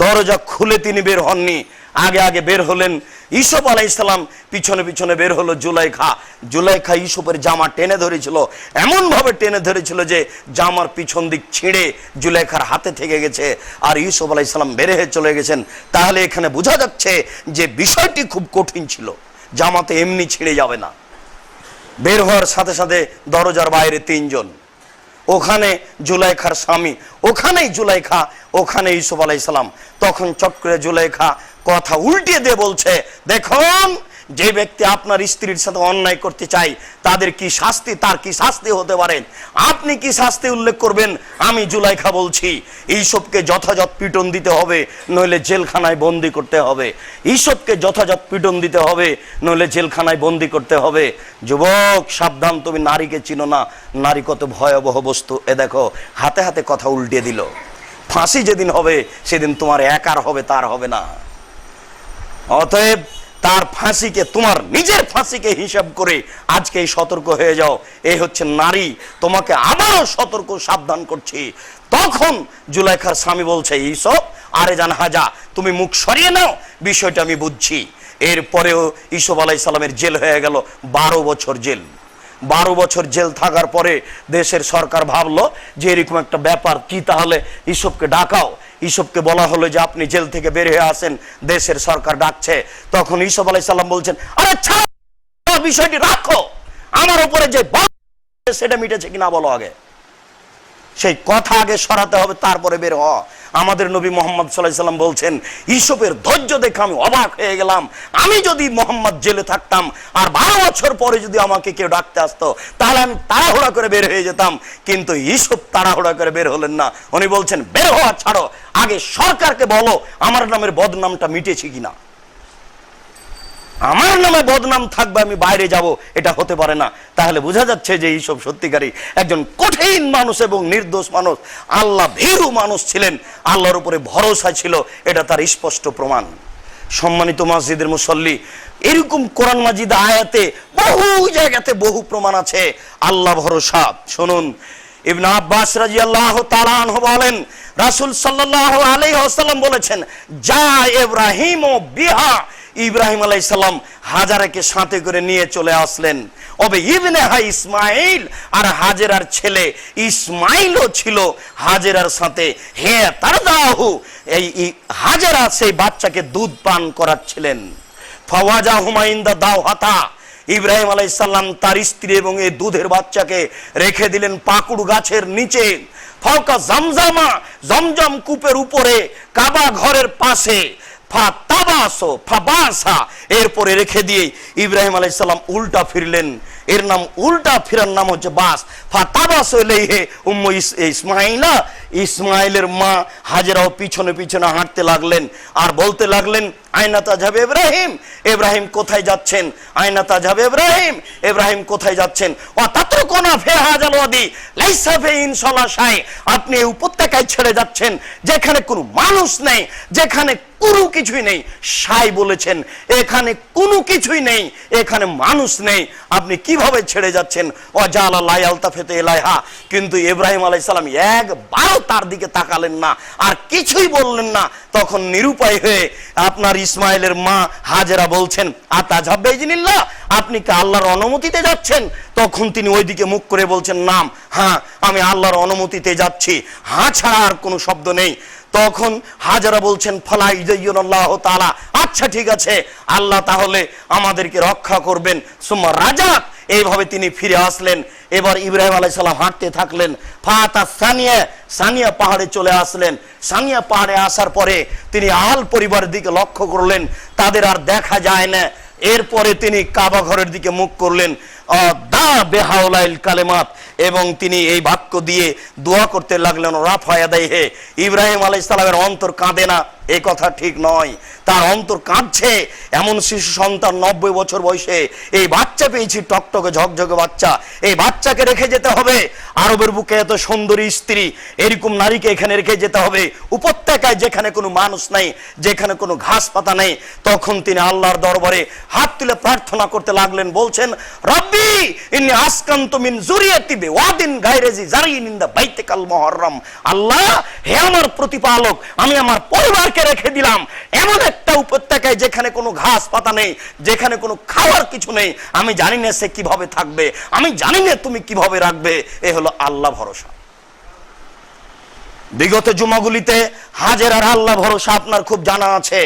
দরজা খুলে তিনি বের হননি, আগে আগে বের হলেন ইউসুফ আলাইহিস সালাম, পিছনে পিছনে বের হলো জুলাইখা। জুলাইখা ইউসুফের জামা টেনে ধরেছিল, এমন ভাবে টেনে ধরেছিল যে জামার পিছন দিক ছিঁড়ে জুলাইখার হাতে থেকে গেছে, আর ইউসুফ আলাইহিস সালাম বের হয়ে চলে গেছেন। তাহলে এখানে বোঝা যাচ্ছে যে বিষয়টি খুব কঠিন ছিল, জামাতে এমনি ছিঁড়ে যাবে না। বের হওয়ার সাথে সাথে দরজার বাইরে 3 জন, ওখানে জুলাইখার স্বামী, ওখানেই জুলাইখা, ওখানে ইউসুফ আলাইহিস সালাম। তখন চট করে জুলাইখা কথা উল্টিয়ে দিয়ে বলছে, দেখুন, যে ব্যক্তি আপনার স্ত্রীর সাথে অন্যায় করতে চাই তাদের কি শাস্তি, তার কি শাস্তি হতে পারে, আপনি কি শাস্তি উল্লেখ করবেন? আমি জুলাইখা বলছি, ইউসুফকে যথাযথ পিটন দিতে হবে, নইলে জেলখানায় বন্দি করতে হবে। ইউসুফকে যথাযথ পিটন দিতে হবে, নইলে জেলখানায় বন্দি করতে হবে। যুবক সাবধান, তুমি নারীকে চিনো না, নারী কত ভয়াবহ বস্তু। এ দেখো, হাতে হাতে কথা উল্টিয়ে দিল। ফাঁসি যেদিন হবে সেদিন তোমার একার হবে, তার হবে না। অতএব তার ফাঁসিকে, তোমার নিজের ফাঁসিকে হিসাব করে আজকে সতর্ক হয়ে যাও। এই হচ্ছে নারী। তোমাকে আবারও সতর্ক সাবধান করছি, তখন জুলাইখার স্বামী বলছে, ইউসুফ আরে জান হাজা, তুমি মুখ সরিয়ে নাও, বিষয়টা আমি বুঝছি। এরপরেও ইউসুফ আলাইহিস সালামের জেল হয়ে গেল 12 বছর জেল। 12 বছর জেল থাকার পরে দেশের সরকার ভাবলো যে এরকম একটা ব্যাপার, কি তাহলে ইউসুফকে ডাকাও। ইউসুফকে বলা হলো যে আপনি জেল থেকে বের হয়ে আসেন, দেশের সরকার ডাকছে। তখন ইউসুফ আলাইহিস সালাম বলছেন, আরে ছাড়ো, বিষয়টি রাখো, আমার উপরে যে সেটা মিটেছে কিনা বলো আগে, সেই কথা আগে সরাতে হবে, তারপরে বের হওয়া। আমাদের নবী মুহাম্মদ সাল্লাল্লাহু আলাইহি সাল্লাম বলছেন, ইউসুফের ধৈর্য দেখে আমি অবাক হয়ে গেলাম। আমি যদি মুহাম্মদ জেলে থাকতাম আর 12 বছর পরে যদি আমাকে কেউ ডাকতে আসতো, তাহলে আমি তাড়াহুড়া করে বের হয়ে যেতাম। কিন্তু ইউসুফ তাড়াহুড়া করে বের হলেন না। উনি বলছেন, বের হওয়া ছাড়ো, আগে সরকারকে বলো আমার নামের বদনামটা মিটেছে কিনা। আমার নামে বদনাম থাকবে, আমি বাইরে যাব, এটা হতে পারে না। তাহলে বোঝা যাচ্ছে যে ইউসুফ সত্যিকারী একজন কঠিন মানুষ এবং নির্দোষ মানুষ, আল্লাহ ভীরু মানুষ ছিলেন, আল্লাহর উপরে ভরসা ছিল, এটা তার স্পষ্ট প্রমাণ। সম্মানিত মসজিদের মুসল্লি, এরকম কোরআন মাজিদ আয়াতে বহু জায়গাতে বহু প্রমাণ আছে আল্লাহ ভরসা। শুনুন, ইবনে আব্বাস রাদিয়াল্লাহু তাআলা আনহু বলেন, রাসূল সাল্লাল্লাহু আলাইহি ওয়াসাল্লাম বলেছেন, যা ইব্রাহিম ও বিহা, ইব্রাহিম আলাইহিস সালাম হাজারাকে সাথে করে নিয়ে চলে আসলেন। ওবে ইবনে হা ইসমাইল, আর হাজেরার ছেলে ইসমাইলও ছিল হাজেরার সাথে। হে তারদাহু, এই হাজেরা সেই বাচ্চাকে দুধ পান করাচ্ছিলেন। ফাওয়াজা হুমাইন্দা দাওহাতা, ইব্রাহিম আলাইহিস সালাম তার স্ত্রী এবং এই দুধের বাচ্চাকে রেখে দিলেন পাকুড় গাছের নিচে। ফাওকা জামজামা, জমজম কূপের উপরে, কাবা ঘরের পাশে। এরপরে রেখে দিয়ে ইব্রাহিম আলাইহিস সালাম উল্টা ফিরলেন। এর নাম উল্টা ফিরার নাম হচ্ছে বাস। ইসমাইলা, ইসমাইলের মা হাজেরাও পিছনে পিছনে হাঁটতে লাগলেন আর বলতে লাগলেন, আয়না তাযহাব ইব্রাহিম, ইব্রাহিম কোথায় যাচ্ছেন? আয়না তাযহাব ইব্রাহিম, ইব্রাহিম কোথায় যাচ্ছেন? ওয়া তাতরুকুনা ফি হাযাল ওয়াদি লাইসা ফি ইনশাল্লাহ শাই, আপনি এই উপত্যকায় ছেড়ে যাচ্ছেন যেখানে কোনো মানুষ নেই, যেখানে কোনো কিছুই নেই। শাই বলেছেন, এখানে কোনো কিছুই নেই, এখানে মানুষ নেই, আপনি কিভাবে ছেড়ে যাচ্ছেন? ওয়া জাআলা লা ইয়ালতাফিতু ইলাইহা, কিন্তু ইব্রাহিম আলাইহিস সালাম একবারও তার দিকে তাকালেন না আর কিছুই বললেন না। তখন নিরুপায় হয়ে আপনার ইসমাইলের মা হাজেরা বলছেন, আতাযহাব বিইজনিল্লাহ, আপনি কি আল্লাহর অনুমতিতে যাচ্ছেন? তখন তিনি ওইদিকে মুখ করে বলছেন, নাম, হ্যাঁ আমি আল্লাহর অনুমতিতে যাচ্ছি, হ্যাঁ ছাড়া আর কোনো শব্দ নেই। তখন হাজেরা বলছেন, ফালা ইজাইয়ুনাল্লাহু তাআলা, আচ্ছা ঠিক আছে, আল্লাহ তাহলে আমাদেরকে রক্ষা করবেন। সুম্মা রাজাত, এইভাবে তিনি ফিরে আসলেন। এবার ইব্রাহিম আলাইহিস সালাম হাঁটতে থাকলেন। ফাতা সানিয়া, সানিয়া পাহাড়ে চলে আসলেন। সানিয়া পাহাড়ে আসার পরে তিনি আল পরিবারের দিকে লক্ষ্য করলেন, তাদের আর দেখা যায় না। এরপরে তিনি কাবা ঘরের দিকে মুখ করলেন, দা বেহাউলাইল কালেমাত, এবং তিনি এই বাক্য দিয়ে দোয়া করতে লাগলেন, রাফা ইয়াদাইহি। ইব্রাহিম আলাইহিস সালামের অন্তর কাঁদে না, এই কথা ঠিক নয়, তার অন্তর কাঁদছে। এমন শিশু সন্তান 90 বছর বয়সে এই বাচ্চা পেয়েছি, টকটকে ঝকঝকে বাচ্চা, এই বাচ্চাকে রেখে যেতে হবে আরবের বুকে, এত সুন্দরী স্ত্রী, এরকম নারীকে এখানে রেখে যেতে হবে উপত্যকায়, যেখানে কোনো মানুষ নাই, যেখানে কোনো ঘাস পাতা নেই। তখন তিনি আল্লাহর দরবারে হাত তুলে প্রার্থনা করতে লাগলেন, বলছেন, রব্বি ইন্নী আসকানতু মিন যুরিয়াতি বিওয়াদিন গায়রি জি জারইন ইনদা বাইতিকাল মুহাররম, আল্লাহ হে আমার প্রতিপালক, আমি আমার পরিবারকে রেখে দিলাম এমন একটা উপত্যকায় যেখানে কোনো ঘাস পাতা নেই, যেখানে কোনো খাওয়ার কিছু নেই। আমি জানি না সে কিভাবে থাকবে, আমি জানি না তুমি কিভাবে রাখবে। এ হলো আল্লাহ ভরসা। বিগত জুমাগুলিতে হাজেরার আল্লাহ ভরসা আপনার খুব জানা আছে।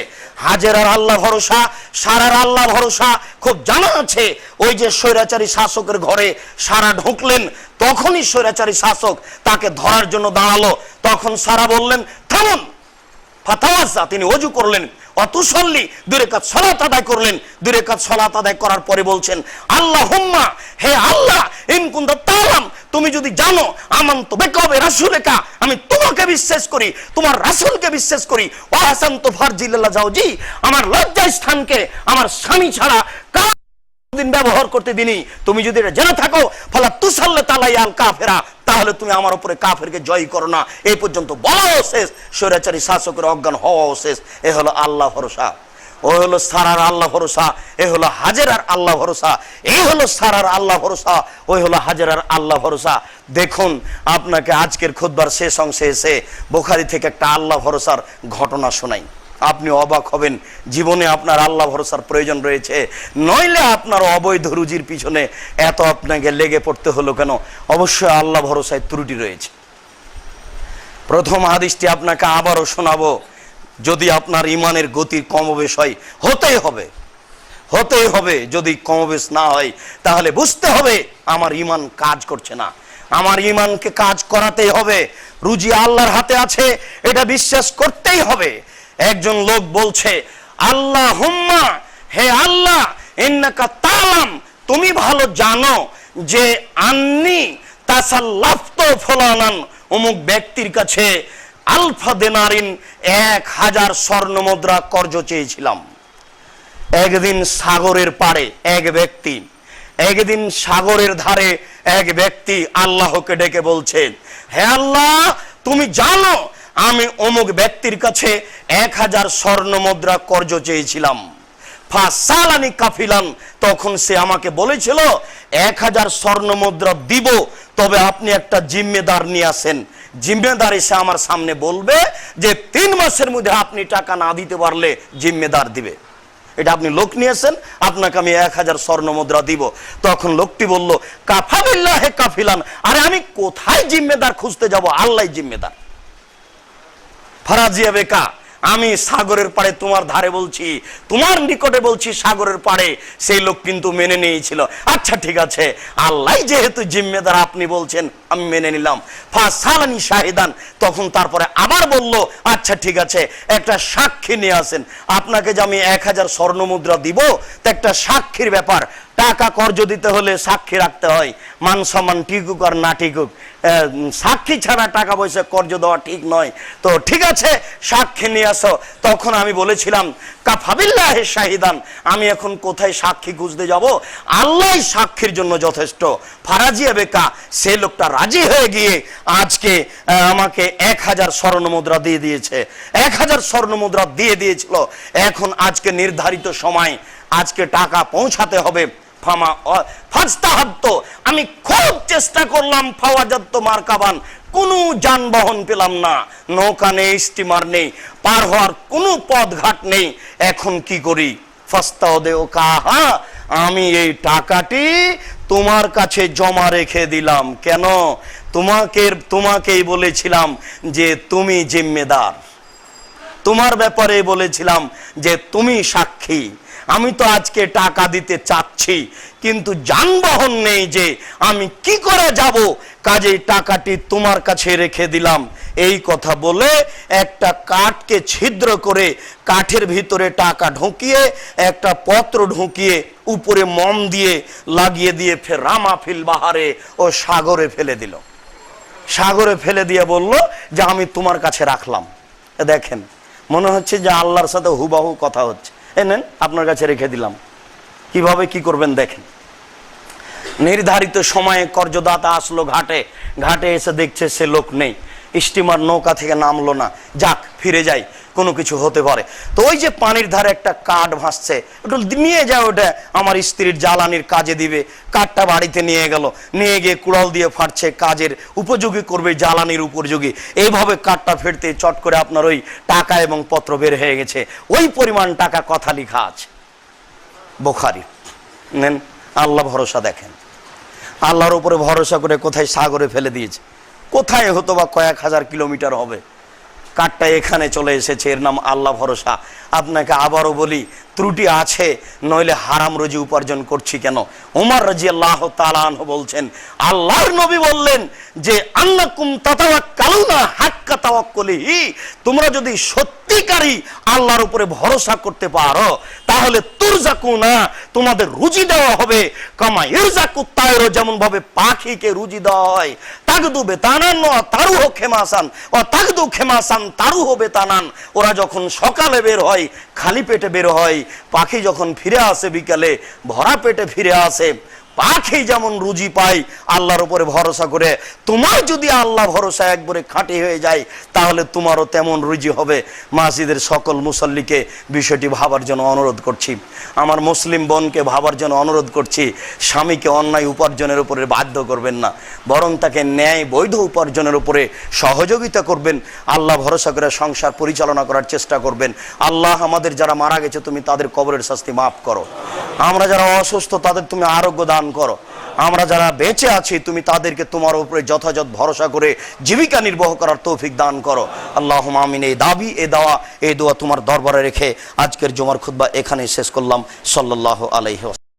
হাজেরার আল্লাহ ভরসা, সারার আল্লাহ ভরসা খুব জানা আছে। ওই যে স্বৈরাচারী শাসকের ঘরে সারা ঢুকলেন, তখনই স্বৈরাচারী শাসক তাকে ধরার জন্য দাঁড়ালো। তখন সারা বললেন, থামুন। ফাতাওয়াজ্জা, তিনি ওযু করলেন। অতুসল্লি, 2 রাকাত সালাত আদায় করলেন। 2 রাকাত সালাত আদায় করার পরে বলছেন, আল্লাহুম্মা, হে আল্লাহ, ইন কুনতা তাআলাম, তুমি যদি জানো, আমানতু বিকা ওয়া রাসূলিকা, আমি তোমাকে বিশ্বাস করি, তোমার রাসূলকে বিশ্বাস করি। ওয়া হাসানতু ফারজি লিল্লাহ জাওজি, আমার লজ্জা স্থানকে আমার স্বামী ছাড়া দিন ব্যবহার করতে দিনি। তুমি যদি এটা জেনে থাকো, ফালা তুসাল্লাত আলাইয়াল কাফেরা, তাহলে তুমি আমার উপরে কাফেরকে জয় করো না। এই পর্যন্ত বলাও শেষ, স্বৈরাচারী শাসকের অজ্ঞান হওয়াও শেষ। এ হলো আল্লাহ ভরসা। ও হলো সারার আল্লাহ ভরসা, এ হলো হাজেরার আল্লাহ ভরসা, এই হলো সারার আল্লাহ ভরসা, ওই হলো হাজেরার আল্লাহ ভরসা। দেখুন, আপনাকে আজকের খুতবার শেষ অংশে এসে বুখারী থেকে একটা আল্লাহ ভরসার ঘটনা শোনাই, আপনি অবাক হবেন। জীবনে আপনার আল্লাহ ভরসার প্রয়োজন রয়েছে, নইলে আপনার অবৈধ রুজির পিছনে এত আপনাকে লেগে পড়তে হলো কেন? অবশ্যই আল্লাহ ভরসায় ত্রুটি রয়েছে। প্রথম হাদিসটি আপনাকে আবারও শোনাবো। যদি আপনার ইমানের গতির কমবেশ হয়, হতেই হবে। যদি কমবেশ না হয়, তাহলে বুঝতে হবে আমার ইমান কাজ করছে না, আমার ইমানকে কাজ করাতেই হবে। রুজি আল্লাহর হাতে আছে, এটা বিশ্বাস করতেই হবে। একজন লোক বলছে, আল্লাহুম্মা, হে আল্লাহ, ইন্নাকা তাআলাম, তুমি ভালো জানো যে আন্নি তাসাল্লাফতু ফুলানান, অমুক ব্যক্তির কাছে আলফা দিনারিন, 1000 স্বর্ণ মুদ্রা কর্জ চেয়েছিলাম। একদিন সাগরের পাড়ে একদিন সাগরের ধারে এক ব্যক্তি আল্লাহকে ডেকে বলছে, হে আল্লাহ, তুমি জানো আমি অমুক ব্যক্তির কাছে 1000 স্বর্ণ মুদ্রা কর্জ চেয়েছিলাম। ফাসালানি কাফিলান, তখন সে আমাকে বলেছিল 1000 স্বর্ণ মুদ্রা দিব, তবে আপনি একটা জিম্মেদার নিয়ে আসেন। জিম্মেদার এসে আমার সামনে বলবে যে 3 মাসের মধ্যে আপনি টাকা না দিতে পারলে জিম্মেদার দিবে। এটা আপনি লোক নিয়েছেন, আপনাকে আমি 1000 স্বর্ণ মুদ্রা দিব। তখন লোকটি বলল, কাফা বিল্লাহি কাফিলান, আরে আমি কোথায় জিম্মেদার খুঁজতে যাব, আল্লাহ জিম্মেদার। ফারাজিয়া বেকা, আমি সাগরের পাড়ে তোমার ধারে বলছি, তোমার নিকটে বলছি সাগরের পাড়ে। সেই লোক কিন্তু মেনে নিয়েছিল। আচ্ছা ঠিক আছে, আল্লাহ যেহেতু জিম্মেদার আপনি বলছেন, আমি মেনে নিলাম। ফাসালানি শাহিদান, তখন তারপরে আবার বলল, আচ্ছা ঠিক আছে, একটা সাক্ষী নিয়ে আসেন। আপনাকে যে আমি 1000 স্বর্ণ মুদ্রা দিব, তো একটা সাক্ষীর ব্যাপার। টাকা কর্জ দিতে হলে সাক্ষী রাখতে হয়, মান সম্মান টিকুক আর না টিকুক, সাক্ষী ছাড়া টাকা পয়সা কর্জ দেওয়া ঠিক নয়। তো ঠিক আছে, সাক্ষী নিয়ে আসো। তখন আমি বলেছিলাম, কাফা বিল্লাহি শাহিদান, আমি এখন কোথায় সাক্ষী খুঁজতে যাব, আল্লাহ সাক্ষীর জন্য যথেষ্ট। ফারাজিয়া বেকা, সে লোকটা রাজি হয়ে গিয়ে আজকে আমাকে 1000 স্বর্ণ মুদ্রা দিয়ে দিয়েছে, 1000 স্বর্ণ মুদ্রা দিয়ে দিয়েছিল। এখন আজকে নির্ধারিত সময়, আজকে টাকা পৌঁছাতে হবে। আমি খুব চেষ্টা করলাম, ফাওয়াজাত্তু মারকাবান, কোনো যানবাহন পেলাম না, নৌকা নেই, স্টিমার নেই, পার হওয়ার কোনো পথঘাট নেই। এখন কি করি? ফাস্তাওদেও কাহা, আমি এই টাকাটি তোমার কাছে জমা রেখে দিলাম। কেন? তোমাকেই বলেছিলাম যে তুমি জিম্মেদার, তোমার ব্যাপারে বলেছিলাম যে তুমি সাক্ষী। আমি তো আজকে টাকা দিতে চাচ্ছি, কিন্তু যানবাহন নেই, যে আমি কি করে যাব, কাজেই টাকাটি তোমার কাছে রেখে দিলাম। এই কথা বলে একটা কাঠকে ছিদ্র করে কাঠের ভিতরে টাকা ঢুকিয়ে একটা পত্র ঢুকিয়ে উপরে মম দিয়ে লাগিয়ে দিয়ে ফের রামা ফিল বাহারে, ও সাগরে ফেলে দিল। সাগরে ফেলে দিয়ে বলল যে আমি তোমার কাছে রাখলাম। দেখেন, মনে হচ্ছে যে আল্লাহর সাথে হুবাহু কথা হচ্ছে। নেন, আপনার কাছে রেখে দিলাম। কিভাবে কি করবেন দেখেন। নির্ধারিত সময়ে কর্জদাতা আসলো ঘাটে এসে দেখছে সে লোক নেই, স্টিমার নৌকা থেকে নামলো না। যাক, ফিরে যাই, কোনো কিছু হতে পারে। তো ওই যে পানির ধারে একটা কাঠ ভাসছে, ওটা নিয়ে যায়, ওটা আমার স্ত্রীর জ্বালানির কাজে দিবে। কাঠটা বাড়িতে নিয়ে গেল, নিয়ে গিয়ে কুড়াল দিয়ে ফাটছে, কাজের উপযোগী করবে, জ্বালানির উপযোগী। এইভাবে কাঠটা ফেরতে চট করে আপনার ওই টাকা এবং পত্র বের হয়ে গেছে। ওই পরিমাণ টাকা কথা লেখা আছে বুখারী। নেন, আল্লাহ ভরসা দেখেন। আল্লাহর উপরে ভরসা করে কোথায় সাগরে ফেলে দিয়েছে, কোথায় হতো বা কয়েক হাজার কিলোমিটার হবে, কাঠটা এখানে চলে এসেছে। এর নাম আল্লাহ ভরসা। আপনাকে আবারও বলি, ত্রুটি আছে, নইলে হারাম রুজি উপার্জন করছি কেন? ওমর রাদিয়াল্লাহু তাআলা আনহু বলছেন, আল্লাহর নবী বললেন যে আন্নাকুম তাতাওয়াক্কালুনা হাক্কা তাওয়াক্কুলিহি, তোমরা যদি সত্যিকারী আল্লাহর উপরে ভরসা করতে পারো, তাহলে তুরজাকুনা, তোমাদের রুজি দেওয়া হবে, কামা ইরজাকুত তায়র, যেমন ভাবে পাখিকে রুজি দেওয়া হয়। তাগদু বেতানান ওয়া তারুহু খেমাসান, ওয়া তাগদু খেমাসান তারুহু বেতানান। ওরা যখন সকালে বের হয় খালি পেটে বের হয়, পাখি যখন ফিরে আসে বিকালে ভরা পেটে ফিরে আসে। পাখি যেমন রুজি পায় আল্লাহর উপরে ভরসা করে, তোমার যদি আল্লাহ ভরসা একবারে খাঁটি হয়ে যায় তাহলে তোমারও তেমন রুজি হবে। মসজিদের সকল মুসল্লিকে বিষয়টি ভাবার জন্য অনুরোধ করছি, আমার মুসলিম বোনকে ভাবার জন্য অনুরোধ করছি। স্বামীকে অন্যায় উপার্জনের উপরে বাধ্য করবেন না, বরং তাকে ন্যায় বৈধ উপার্জনের উপরে সহযোগিতা করবেন। আল্লাহ ভরসা করে সংসার পরিচালনা করার চেষ্টা করবেন। আল্লাহ আমাদের যারা মারা গেছে তুমি তাদের কবরের শাস্তি মাফ করো, আমরা যারা অসুস্থ তাদের তুমি আরোগ্য দান করো, আমরা যারা বেঁচে আছি তুমি তাদেরকে তোমার উপরে যথাযথ ভরসা করে জীবিকা নির্বাহ করার তৌফিক দান করো। আল্লাহুম্মা আমিন। এই দাবি, এই দোয়া তোমার দরবারে রেখে আজকের জুমার খুতবা এখানেই শেষ করলাম। সাল্লাল্লাহু আলাইহি ওয়াসাল্লাম।